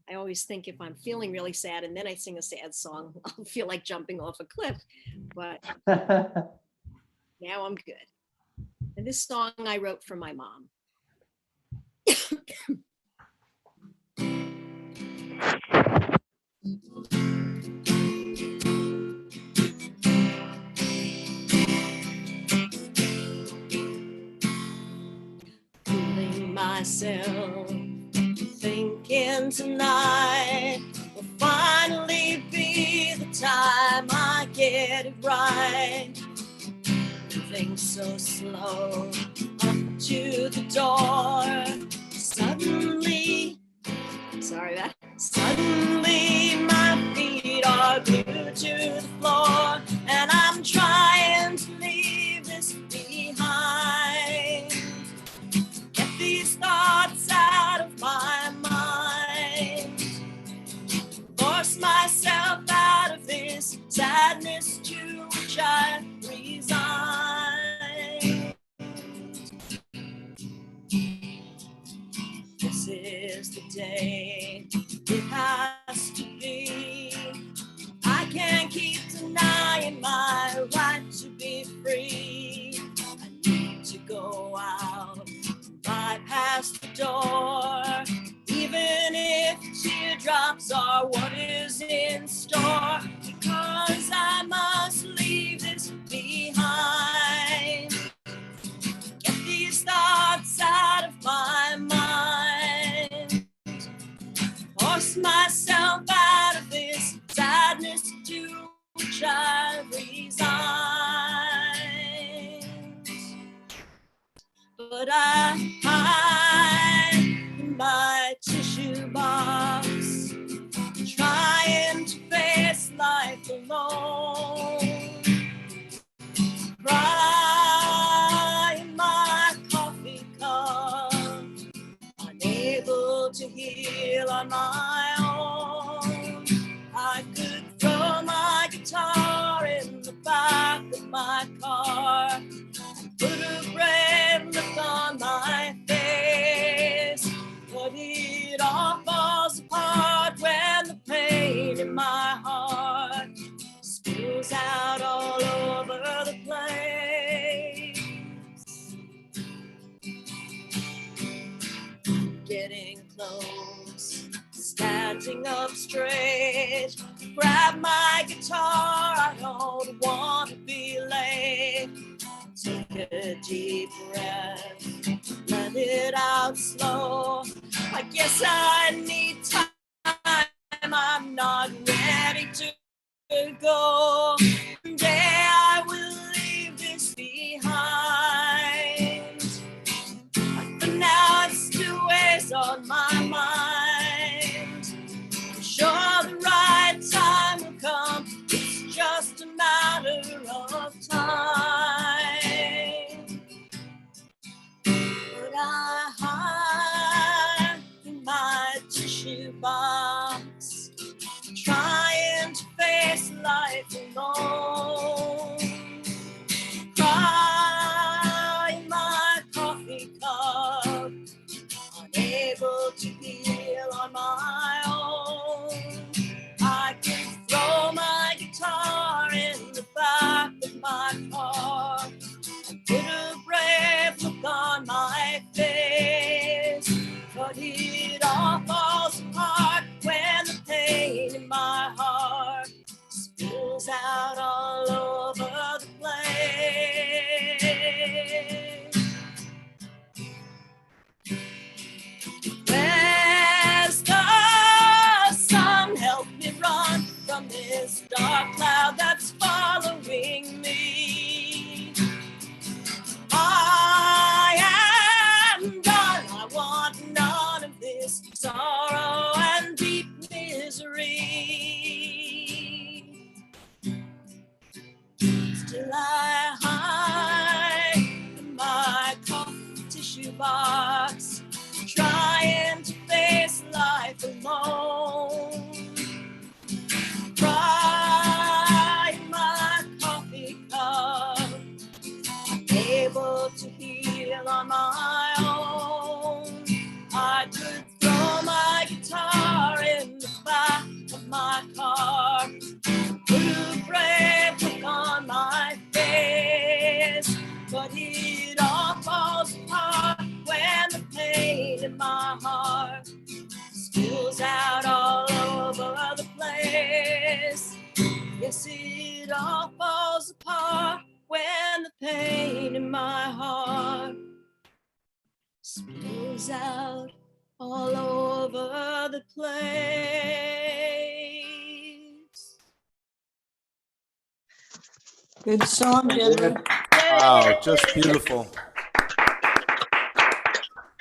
I always think if I'm feeling really sad and then I sing a sad song, I'll feel like jumping off a cliff. But now I'm good. And this song I wrote for my mom. Fooling myself, thinking tonight will finally be the time I get it right. Moving so slow up to the door. Suddenly my feet are glued to the floor, and I'm trying to leave this behind. Get these thoughts out of my mind. Force myself out of this sadness to which I resign. This is the day it has to be. I can't keep denying my right to be free. I need to go out, bypass the door, even if teardrops are what is in store, because I must leave this behind. Get these thoughts out of my mind. Force myself out of this sadness to which I resign. But I hide in my tissue box, trying to face life alone. Cry in my coffee cup, unable to heal on my own. I could throw my guitar in the back of my car, put a brave look on my face, but it all falls apart when the pain in my heart spills out all over the place. Getting close, standing up straight, grab my guitar, I don't want to be late. Take a deep breath, let it out slow. I guess I need time, I'm not ready to go. One day I will leave this behind. But now it still weighs on my mind. I'm sure the right time will come, it's just a matter of time. But I hide in my tissue box, trying to face life alone. Cry in my coffee cup, unable to heal on my own. Still I hide in my coffee tissue box, trying to face life alone. Cry in my coffee cup, able to heal on my own. I could throw my guitar in the back of my car, put a brave look on my face, but it all falls apart when the pain in my heart spills out all over the place. Yes, it all falls apart when the pain in my heart spills out all over the place. Good song, Deborah. Wow, just beautiful.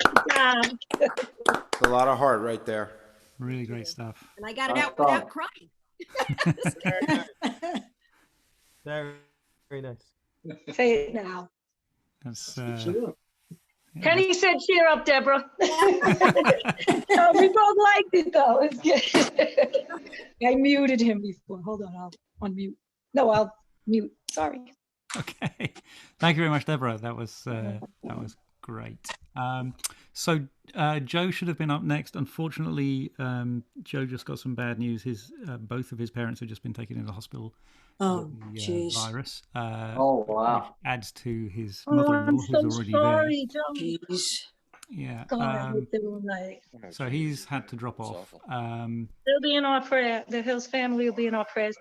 It's a lot of heart right there. Really great stuff. And I got it out without crying. Very, very nice. Say it now. That's Kenny said, cheer up, Deborah. No, we both liked it though. It's good. I muted him before. Hold on, I'll unmute. No, I'll mute. Sorry. okay. Thank you very much, Deborah. That was great. So Joe should have been up next. Unfortunately, Joe just got some bad news. Both of his parents have just been taken into hospital. Oh, with the jeez. virus. Oh, wow. Which adds to his Oh, mother-in-law, I'm who's so already sorry, there. John. Jeez. Yeah. God, I hope they were like. So he's had to drop off. They'll be in our prayer. The Hills family will be in our prayers.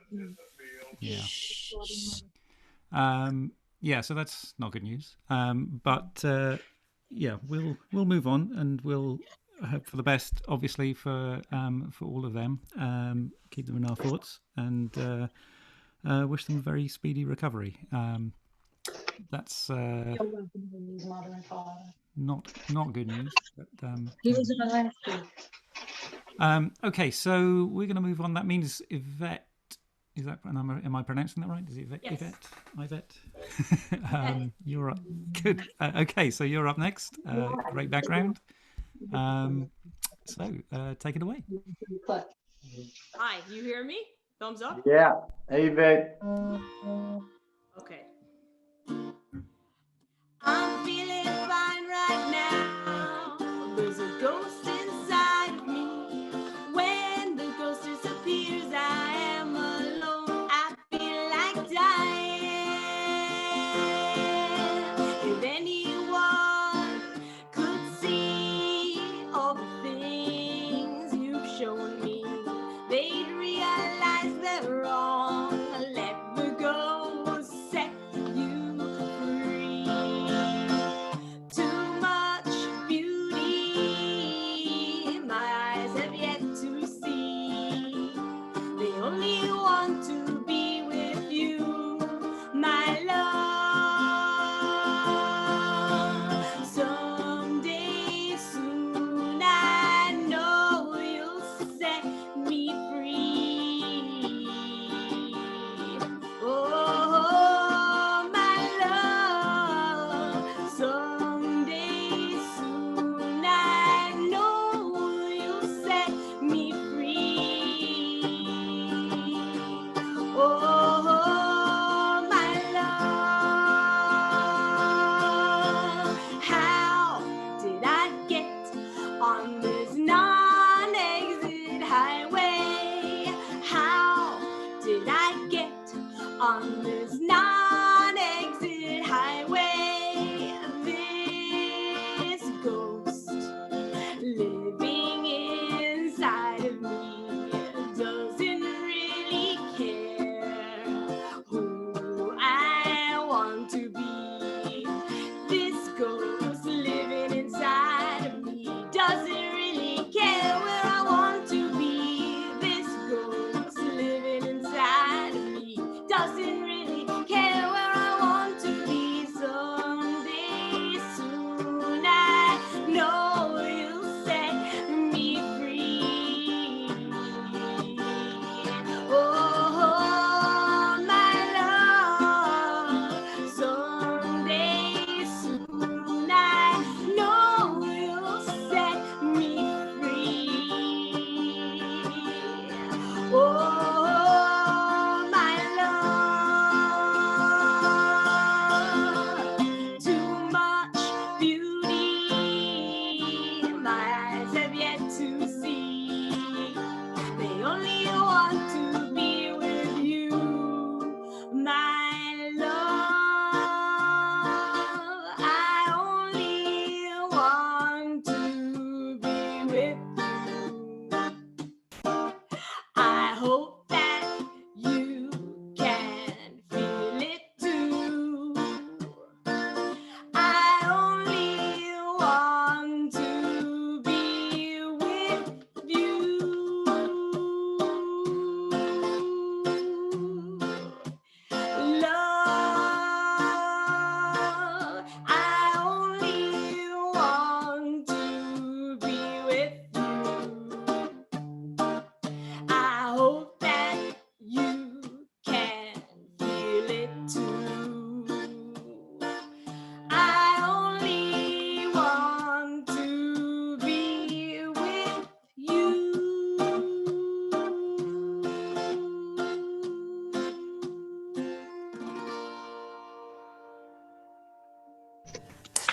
Yeah. Yeah, so that's not good news. But yeah, we'll move on, and we'll hope for the best, obviously, for all of them. Keep them in our thoughts, and wish them a very speedy recovery. That's not good news. But, He was in our last week. okay, so we're going to move on. That means Yvette. Is that, am I pronouncing that right? Is it Yvette? Yes. Yvette? You're up. Good. Okay, so you're up next. Great background. So take it away. Hi, you hear me? Thumbs up? Yeah. Hey, Vic. Okay. I'm feeling fine right now. There's a ghost inside of me. When the ghost disappears, I am alone. I feel like dying. If anyone could see all the things you've shown me, they'd realize they're wrong. Let the ghost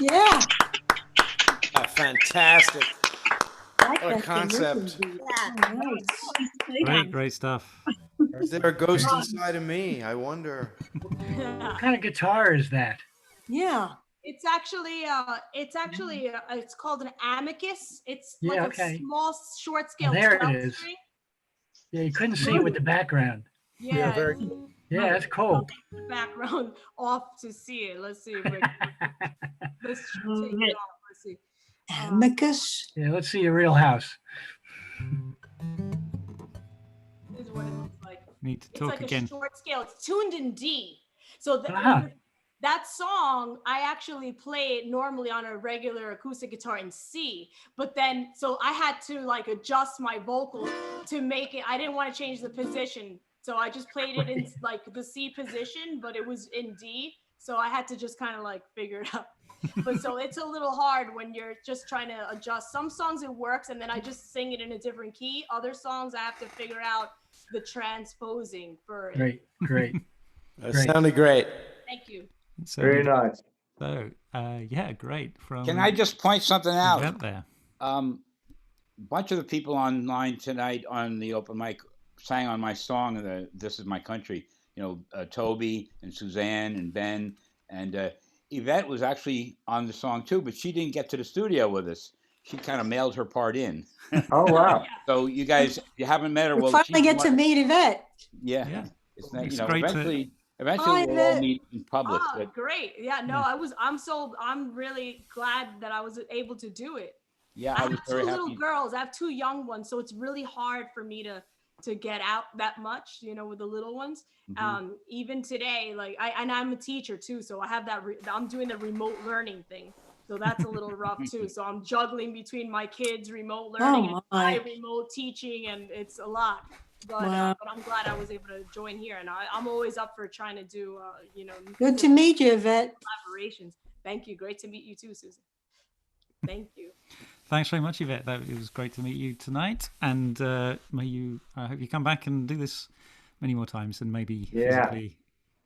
Yeah. Fantastic. Like What a that concept. Great stuff. Is there a ghost inside of me? I wonder. What kind of guitar is that? Yeah. It's actually it's called an amicus. It's Yeah, like okay. a small short Oh, scale there it 12 is. string. Yeah, you couldn't see it with the background. Yeah, very cool. Yeah, that's cool. background off to see it. Let's see if we let's take it off. Let's see. Amicus. Yeah, let's see a real house. This is what it looks like. Need to It's talk like again. a short scale. It's tuned in D. So Ah. that song, I actually play it normally on a regular acoustic guitar in C, but then, so I had to like adjust my vocal to make it, I didn't want to change the position. So I just played it in like the C position, but it was in D. So I had to just kind of like figure it out. But so it's a little hard when you're just trying to adjust. Some songs it works and then I just sing it in a different key. Other songs I have to figure out the transposing for it. Great. That sounded great. Thank you. Very nice. So, yeah, great. Can I just point something out? Out there. A bunch of the people online tonight on the open mic sang on my song, "This Is My Country." You know, Toby and Suzanne and Ben and Yvette was actually on the song too, but she didn't get to the studio with us. She kind of mailed her part in. Oh wow! So you guys, you haven't met her. We Well, finally get to meet Yvette. Yeah. It's not, It's you know, great to- eventually Hi, we'll all Yvette. meet in public. Oh, But great. Yeah, no, I'm really glad that I was able to do it. yeah, I I was have two very little happy. girls. I have two young ones, so it's really hard for me to get out that much, you know, with the little ones. Mhm. Even today, like I'm a teacher too, so I have that. I'm doing the remote learning thing, so that's a little rough too. So I'm juggling between my kids' remote learning and my my. remote teaching, and it's a lot. But Wow. but I'm glad I was able to join here, and I'm always up for trying to do you know. Good to meet you, Yvette. Collaborations. Thank you. Great to meet you too, Susan. Thank you. Thanks very much, Yvette. It was great to meet you tonight, and I hope you come back and do this many more times, and maybe physically,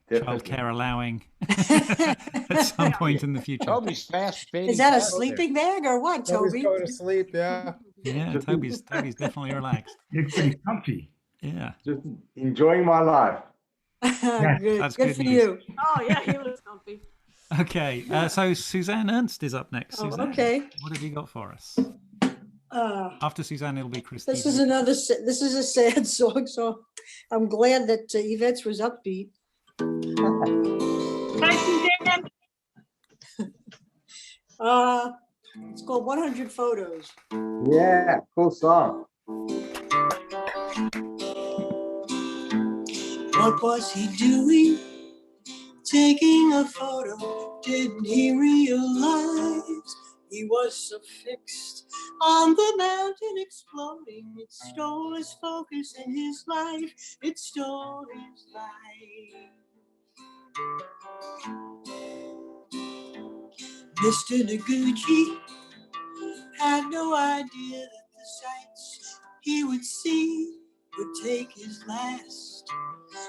definitely. childcare allowing, at some point in the future. Toby's fast fading. Is that a fast. sleeping bag or what, Toby's Toby? going to sleep, yeah. Yeah, Toby's definitely relaxed. It's pretty comfy. Yeah, Just enjoying my life. Good. that's Good good for news. you. Oh yeah, he looks comfy. Okay, so Suzanne Ernst is up next. Oh, Suzanne, okay. what have you got for us? After Suzanne, it'll be Christine. This is this is a sad song, so I'm glad that Yvette's was upbeat. Hi, Suzanne. It's called 100 Photos. Yeah, cool song. What was he doing? Taking a photo. Didn't he realize he was so fixed on the mountain exploding? It stole his focus and his life. It stole his life. Mr. Noguchi had no idea that the sights he would see would take his last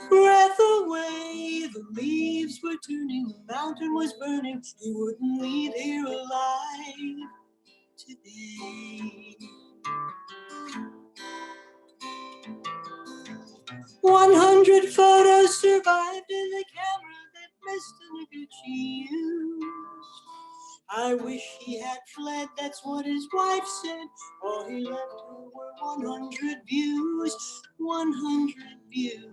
breath away. The leaves were turning, the mountain was burning. He wouldn't leave here alive today. 100 photos survived in the camera that Mr. Noguchi used. I wish he had fled, that's what his wife said. All he left her were 100 views, 100 views.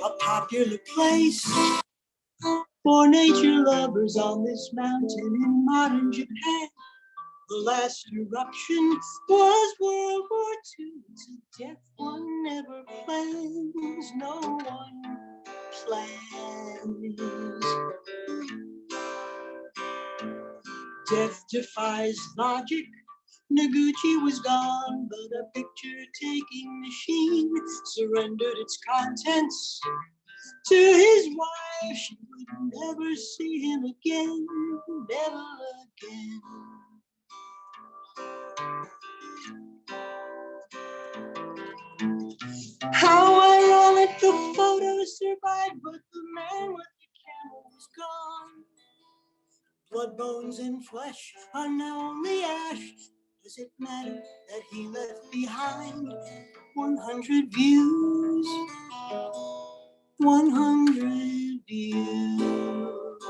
A popular place for nature lovers on this mountain in modern Japan. The last eruption was World War II. It's a death one never plans, no one plans. Death defies logic. Noguchi was gone, but a picture-taking machine surrendered its contents to his wife. She would never see him again, never again. How ironic, the photos survived, but the blood, bones, and flesh are now only ash. Does it matter that he left behind 100 views? 100 views.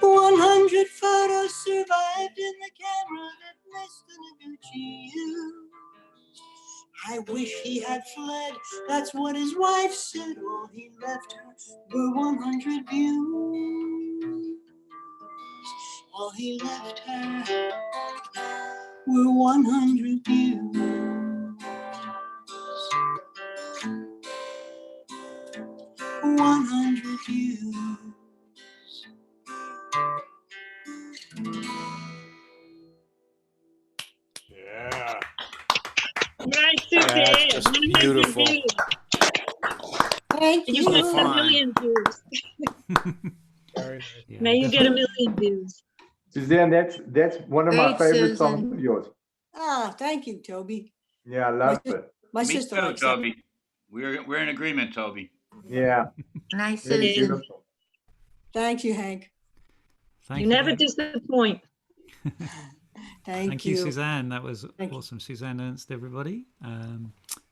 100 photos survived in the camera that Mr. Noguchi used. I wish he had fled, that's what his wife said. All he left her were 100 views. All he left her were 100 views. 100 views. Yeah. Nice, Suzanne. That's just 100 beautiful. views. Thank You should get a Fine. million views. Very nice. Yeah, May you get a definitely. million views. Suzanne, that's one of my Great, favorite Susan. songs of yours. Ah, thank you, Toby. Yeah, I love it. My Me sister too, likes that. Toby. We're in agreement, Toby. Yeah, Nice, it's Susan. beautiful. Thank you, Hank. Thank You you. never Deb. disappoint. Thank you, you. Suzanne. That was Thank you. awesome. Suzanne Ernst, everybody.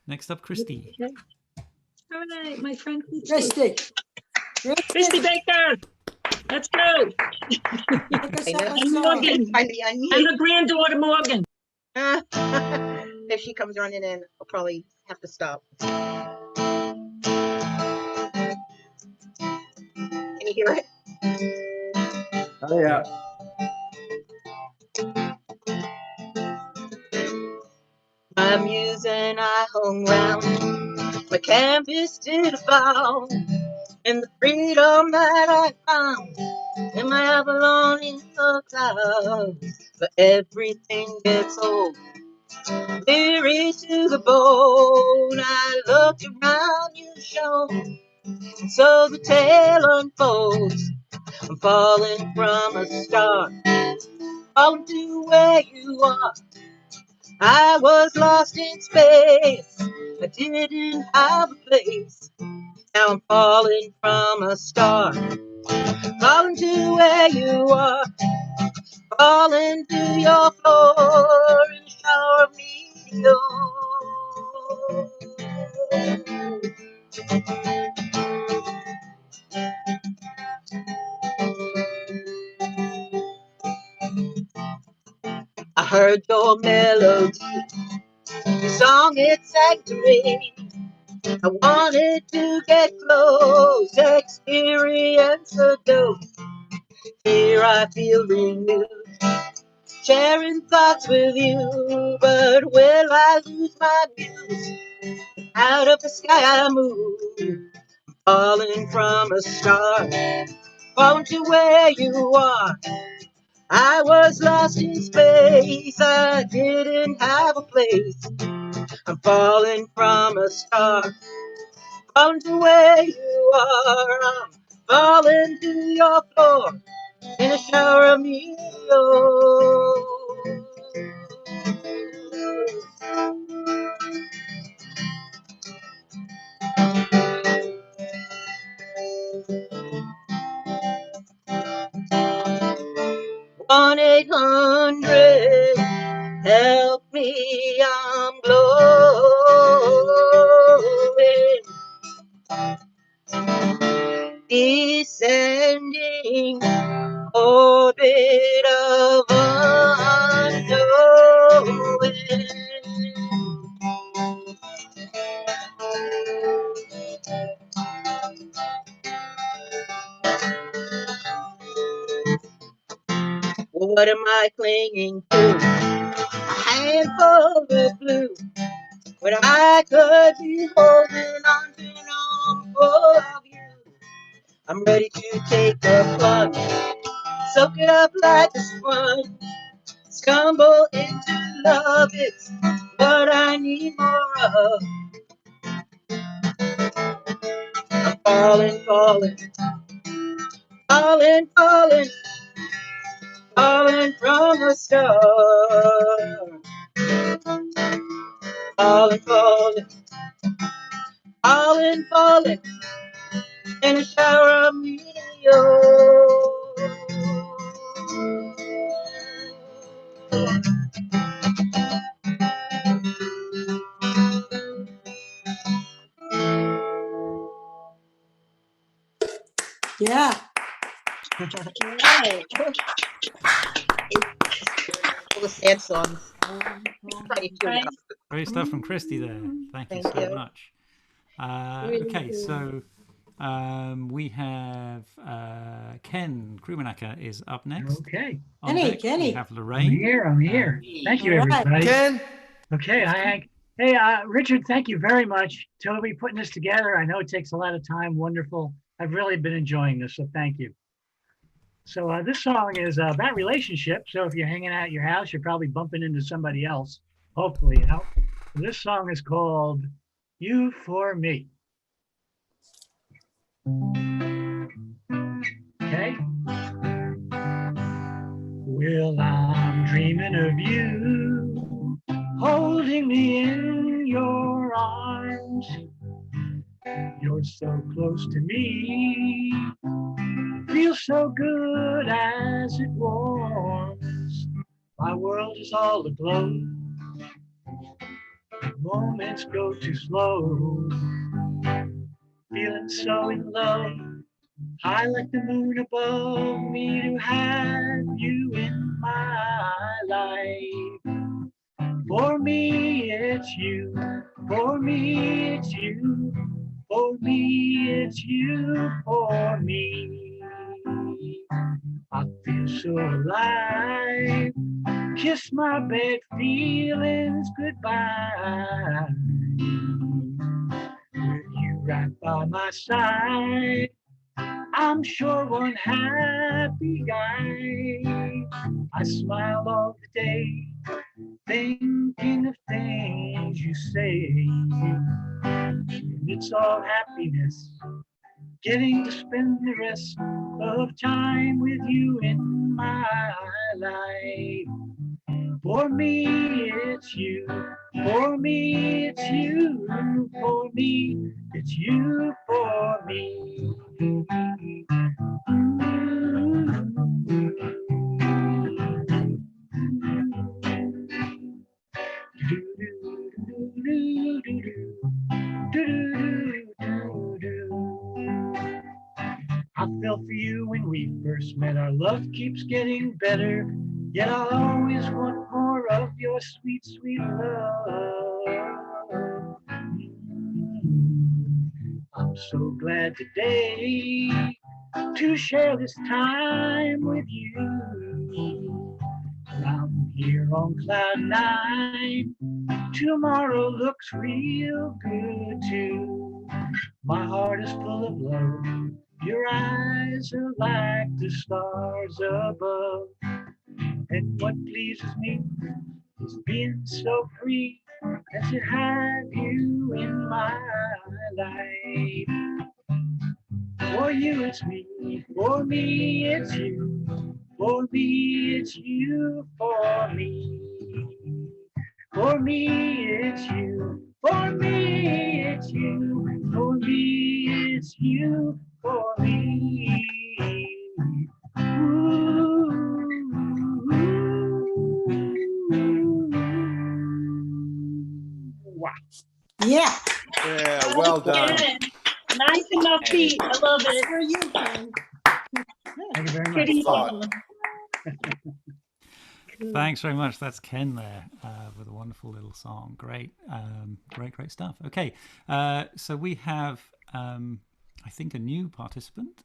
Next up, Christy. Okay. All right, my friend Christy. Christy Baker. Let's go. Pick us I up know. a And song. Morgan. Finally And unmute. her granddaughter Morgan. If she comes running in, I'll probably have to stop. Can you hear it? Oh yeah. My muse and I hung round, my canvas did a fall, and the freedom that I found in my Avalon in the clouds. But everything gets old, weary to the bone. I looked around, you shone, and so the tale unfolds. I'm falling from a star, falling to where you are. I was lost in space, I didn't have a place. Now I'm falling from a star, falling to where you are. Falling to your floor in a shower of meteors. I heard your melody, the song it sang to me. I wanted to get close, experience the dose. Here I feel renewed, sharing thoughts with you. But will I lose my muse? Out of the sky I move, falling from a star, falling to where you are. I was lost in space, I didn't have a place. I'm falling from a star, falling to where you are. I'm falling to your floor in a shower of meteors. One 800, help me, I'm glowing. Descending orbit of unknowing. What am I clinging to? A handful of blue, when I could be holding on to an armful of you. I'm ready to take a plunge, soak it up like a sponge, stumble into love. It's what I need more of. I'm falling, falling, falling, falling, falling from the star. Falling, falling, falling, falling, in a shower of meteors. Yeah. Right. All the sad songs. Try to tune it up. Great stuff from Christy there. Thank you Thank so you. much. Really Okay, good. so we have Ken Krumenacker is up next. Okay. On Kenny, deck, Kenny. we have I'm Lorraine. here. I'm here. Thank you, All right. everybody. Ken? Okay, hi, Hank. Hey, Richard, thank you very much. Toby, putting this together. I know it takes a lot of time. Wonderful. I've really been enjoying this, so thank you. So this song is about relationships. So if you're hanging out at your house, you're probably bumping into somebody else. Hopefully, you know. This song is called "You for Me." Okay. Well, I'm dreaming of you, holding me in your arms. You're so close to me, feels so good as it warms. My world is all aglow, moments go too slow. Feeling so in love, high like the moon above me to have you in my life. For me, it's you. For me, it's you. For me, it's you. For me. I feel so alive. Kiss my bed, feelings goodbye. With you right by my side, I'm sure one happy guy. I smile all the day, thinking of things you say. And it's all happiness, getting to spend the rest of time with you in my life. For me, it's you. For me, it's you. For me, it's you. For me. I fell for you when we first met. Our love keeps getting better. Yet I always want more of your sweet, sweet love. I'm so glad today to share this time with you. I'm here on cloud nine. Tomorrow looks real good too. My heart is full of love. Your eyes are like the stars above. And what pleases me is being so free and to have you in my life. For you it's me, for me it's you, for me it's you, for me. For me it's you, for me it's you, for me it's you, for me. Wow. Yeah. Yeah, well done. Nice and upbeat. I love it. For you, Ken. Thank you very much. Pretty Thought. song. Thanks very much. That's Ken there with a wonderful little song. Great, great stuff. Okay, so we have, I think, a new participant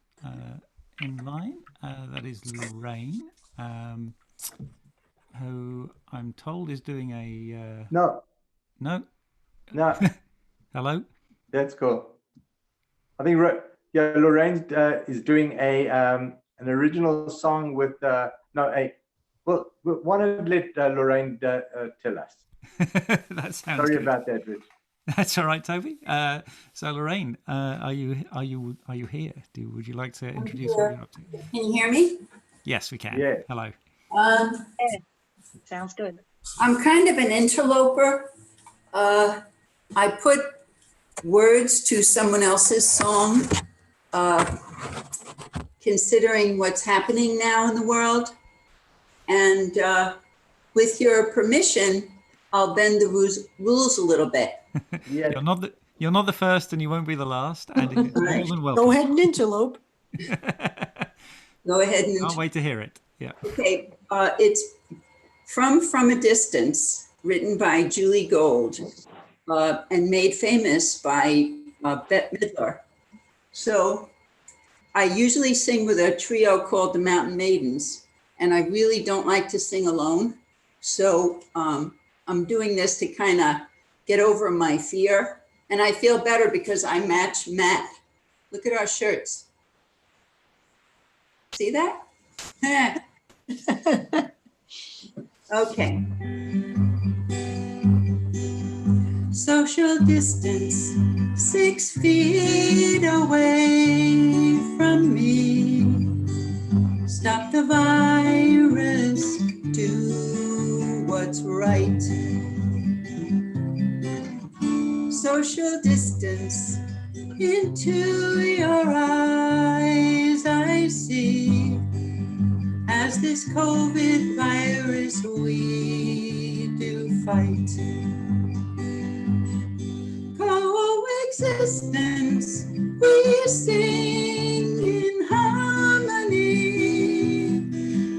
in line. That is Lorraine, who I'm told is doing a... No. No? No. Hello? That's cool. I think, yeah, Lorraine is doing a an original song with, well, why not let Lorraine tell us? That sounds Sorry good. about that, Rich. That's all right, Toby. So Lorraine, are you here? Would you like to introduce what you're up to? Can you hear me? Yes, we can. Yeah. Hello. Sounds good. I'm kind of an interloper. I put words to someone else's song, considering what's happening now in the world. And with your permission, I'll bend the rules a little bit. You're not the first, and you won't be the last. And it's Right. more than welcome. Go ahead and interlope. Go ahead and. Can't wait to hear it. Yeah. Okay, it's From a Distance, written by Julie Gold, and made famous by Bette Midler. So I usually sing with a trio called the Mountain Maidens, and I really don't like to sing alone. So I'm doing this to kind of get over my fear. And I feel better because I match Matt. Look at our shirts. See that? Okay. Social distance, 6 feet away from me. Stop the virus, do what's right. Social distance, into your eyes I see. As this COVID virus we do fight. Coexistence, we sing in harmony,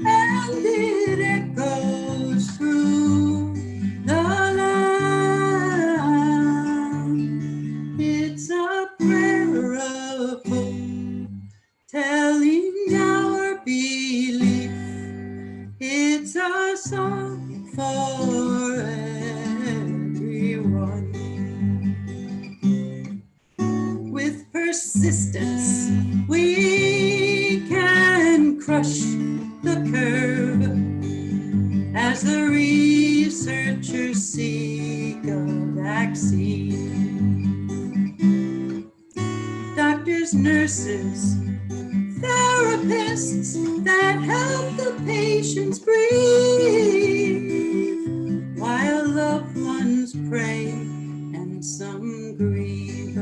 and it echoes through the land. It's a prayer of hope, telling our belief. It's a song for everyone. With persistence, we can crush the curve as the researchers seek a vaccine. Doctors, nurses, therapists that help the patients breathe while loved ones pray and some grieve.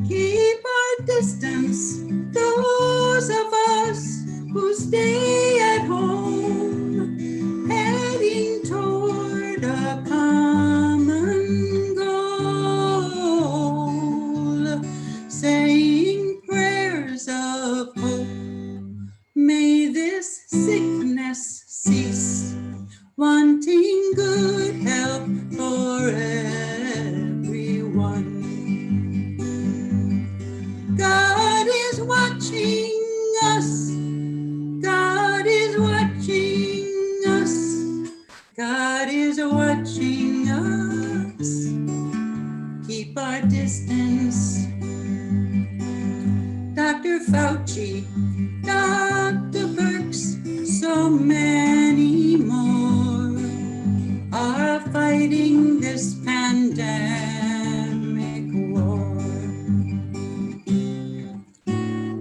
Keep our distance, those of us who stay at home, heading toward a common goal, saying prayers of hope. May this sickness cease, wanting good health for everyone. God is watching us. God is watching us. God is watching us. Keep our distance. Dr. Fauci, Dr. Birx, so many more are fighting this pandemic war.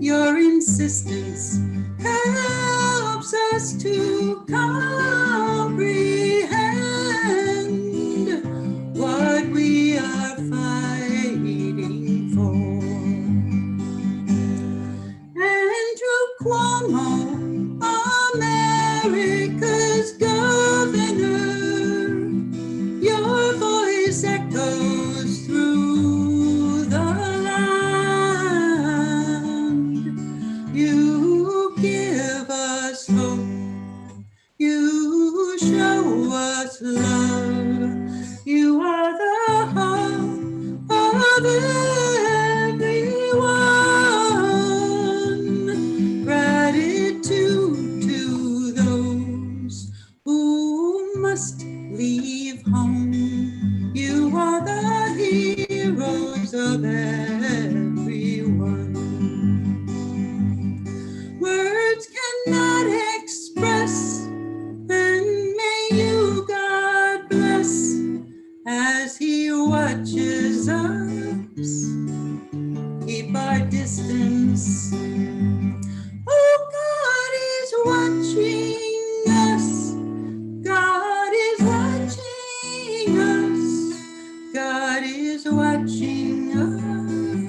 Your insistence helps us to comprehend what we are fighting for. Andrew Cuomo, America's governor, your voice echoes through the land. You give us hope. You show us love. You are the hope of everyone. Gratitude to those who must leave home. You are the heroes of everyone. Words cannot express, and may you, God, bless as He watches us. Keep our distance. Oh, God is watching us. God is watching us. God is watching us.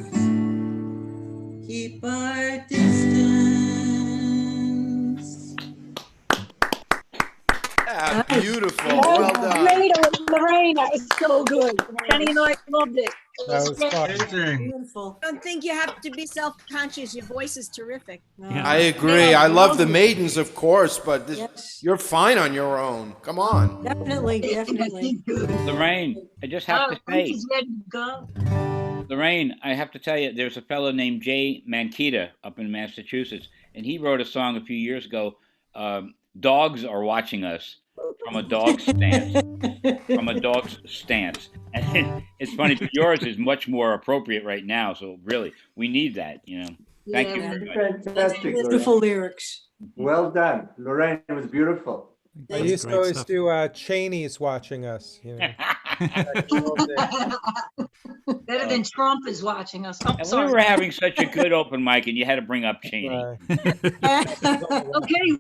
beautiful. That Well was done. great, Lorraine. That was so good. Penny and I loved it. That was fun. Beautiful. I don't think you have to be self-conscious. Your voice is terrific. I agree. I love the Maidens, of course, but you're fine on your own. Come on. Definitely, definitely. Lorraine, I just have to say, Rich is ready to go. Lorraine, I have to tell you, there's a fellow named Jay Mankita up in Massachusetts, and he wrote a song a few years ago. Dogs are watching us from a dog's stance. From a dog's stance, and it's funny, but yours is much more appropriate right now. So really, we need that. Thank you very much. Fantastic. Beautiful lyrics. Well done. Lorraine, it was beautiful. I used to always do Cheney's watching us. Better than Trump is watching us. Oh, And sorry. we were having such a good open mic, and you had to bring up Cheney. Okay,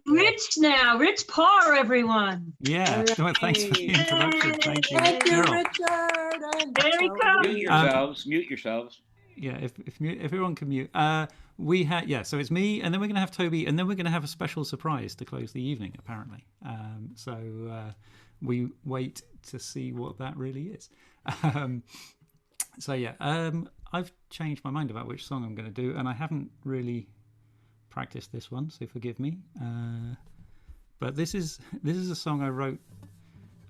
Rich now. Rich Parr, everyone. Yeah. Well, thanks for the introduction. Thank you. Thank you, Carol. Richard. There he comes. Mute yourselves. Mute yourselves. Yeah, if everyone can mute. We had so it's me, and then we're going to have Toby, and then we're going to have a special surprise to close the evening, apparently. So we wait to see what that really is. I've changed my mind about which song I'm going to do, and I haven't really practiced this one, so forgive me. But this is a song I wrote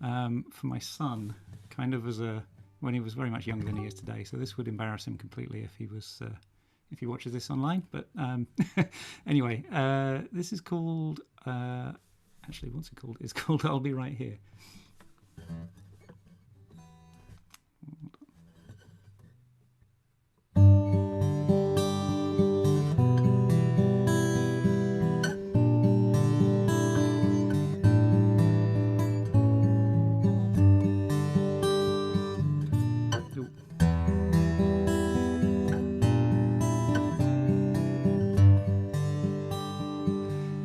for my son, kind of when he was very much younger than he is today. So this would embarrass him completely if he watches this online. But anyway, this is called. Actually, what's it called? It's called "I'll Be Right Here."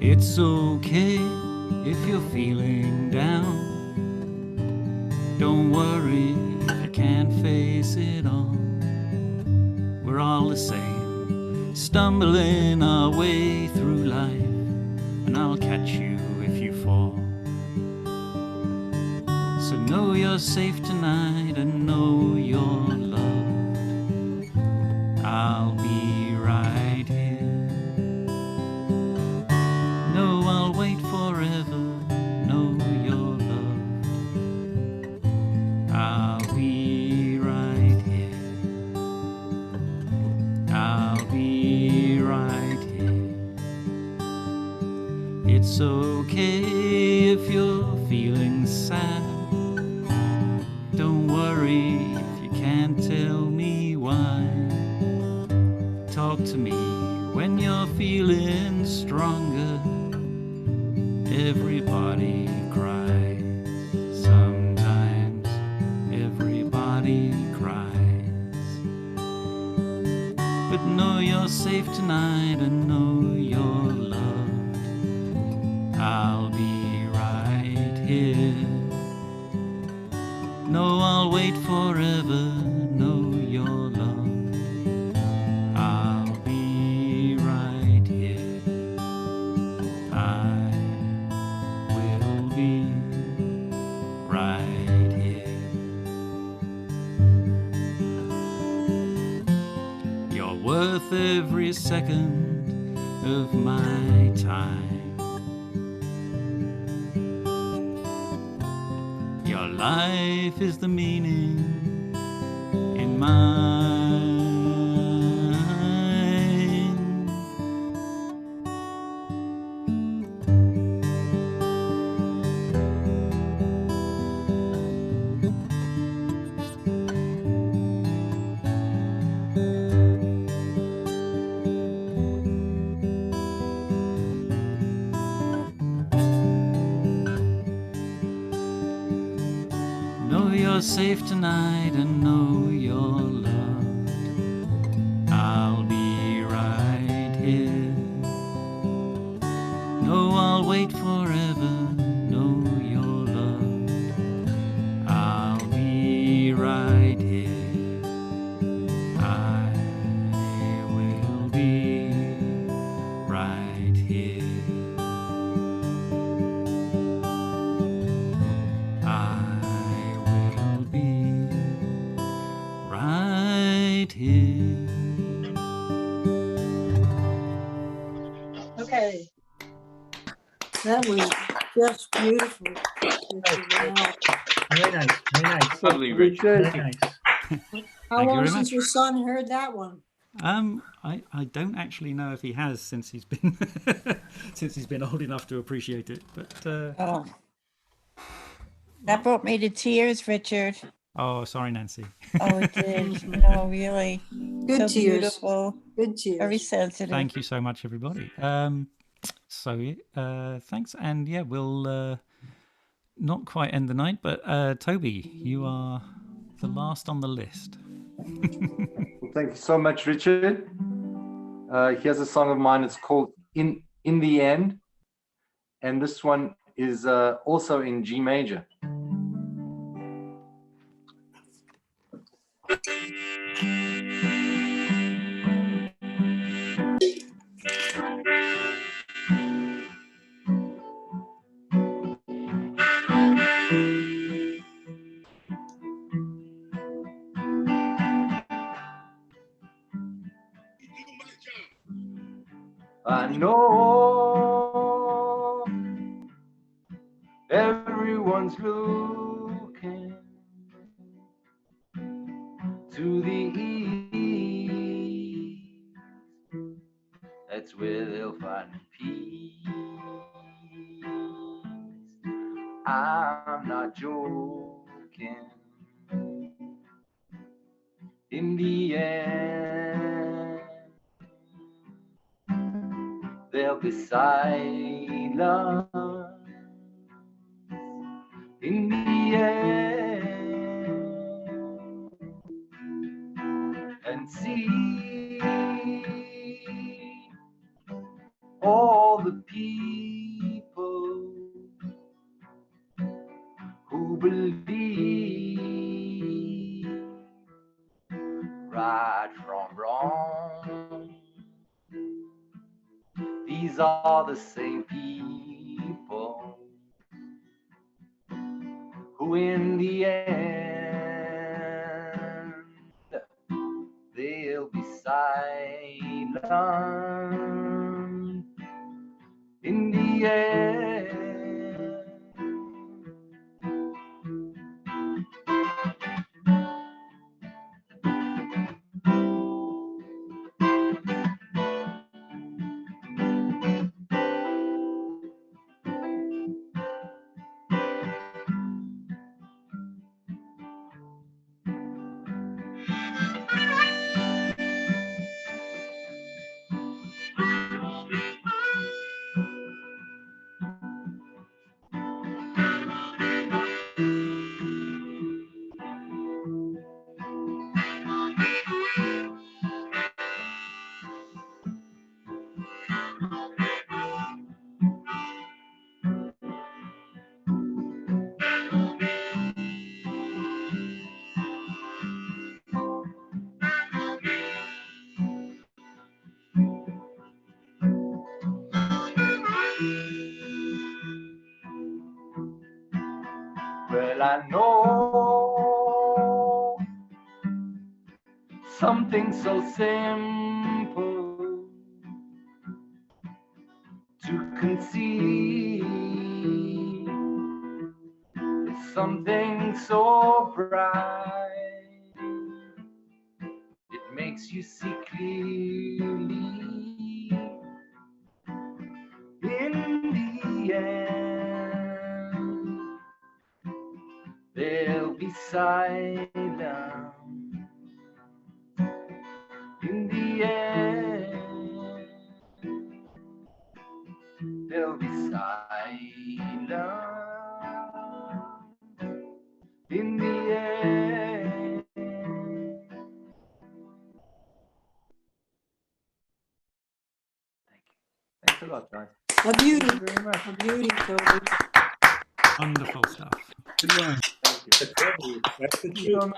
It's okay if you're feeling down. Don't worry if you can't face it all. We're all the same, stumbling our way through life, and I'll catch you if you fall. So know you're safe tonight and know you're loved. I'll be right here. No, I'll wait forever. Know you're loved. I'll be right here. I'll be right here. It's okay if you're feeling sad. Don't worry if you can't tell me why. Talk to me when you're feeling stronger. Everybody cries. Sometimes everybody cries. But know you're safe tonight and know you're loved. I'll be right here. No, I'll wait forever. Know you're loved. I'll be right here. I will be right here. You're worth every second of my time. Your life is the meaning in mine. Know you're safe tonight and know you're loved. I'll be right here. No, I'll wait forever. Know you're loved. I'll be right here. I will be right here. Just beautiful. Wow. Very nice. Very nice. Lovely, Very Richard. nice. How Thank you long very since much. your son heard that one? I don't actually know if he has since he's been since he's been old enough to appreciate it. But Oh, that brought me to tears, Richard. oh, sorry, Nancy. Oh, it did. No, really. Good So tears. beautiful. Good tears. Very sensitive. Thank you so much, everybody. So thanks, and yeah, we'll not quite end the night, but Toby, you are the last on the list. Well, thank you so much, Richard. Here's a song of mine. It's called In the End, and this one is also in G major. I know everyone's looking to the east. That's where they'll find peace. I'm not joking. In the end, there'll be silence. In the end, and see all the people who believe right from wrong. These are the same people who in the end, they'll be silent. In the end, well, I know something so simple to conceive, something so bright, it makes you see clearly. In the end, there'll be silence. In the end, there'll be silence. In the end. Thanks a lot, guys. A beauty. Thank you very much. A beauty, Toby. Wonderful stuff. Good one. That's the truth.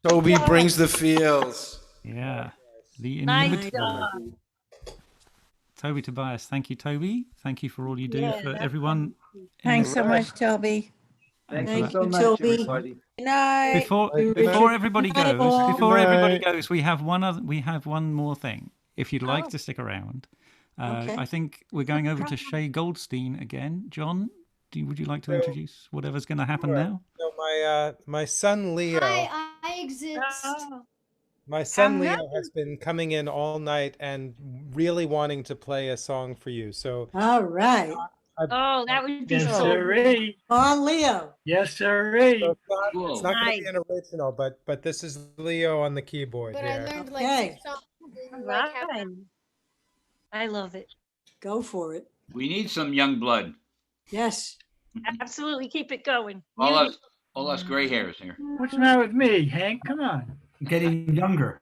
Toby brings the feels. Yeah. The Nice inimitable job. Toby Tobias. Thank you, Toby. Thank you for all you do Yeah, for that's everyone. Thanks so much, Toby. Thank Thank you so you, much, Toby. everybody. Good night. Before everybody Bye, goes, all. before Good everybody night. goes, we have one more thing. If you'd like Oh. to stick around, Okay. I think we're going over to Shay Goldstein again. John, would you like to introduce whatever's going to happen now? So my son Leo. Hi, I exist. My son Leo has been coming in all night and really wanting to play a song for you. So All right. Oh, that would be Yes, so sirree. On Leo. Yes, sirree. so it's not going to Nice. be an original, but this is Leo on the keyboard But here. I learned like Okay. 6 songs in Right. like half an I love it. Go for it. We need some young blood. Yes. Absolutely, keep it going. All Music. us gray hairs here. What's the matter with me, Hank? Come on. Getting younger.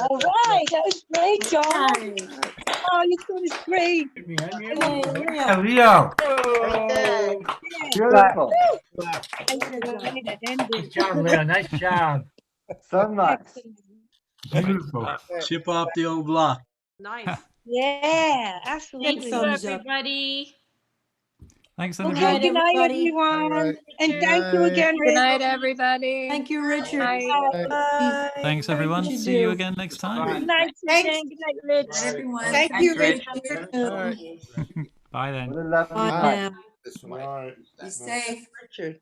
All right, that was great, John. Oh, you finished great. Yeah, Leo. Beautiful. Nice job, Leo. Nice job. So nice. Beautiful. Chip off the old block. Nice. Yeah, Thank absolutely. you, everybody. Thanks, Okay, everybody. good night, everybody. everyone. And thank you again, Good Rick. night, everybody. Thank you, Richard. Thanks, everyone. you See you do. again next time. Good night, Suzanne. Good night, Rich. Everyone. Thank you, Thanks, Richard. Bye then. What a lovely Bye night. now. This one. Be safe. Richard.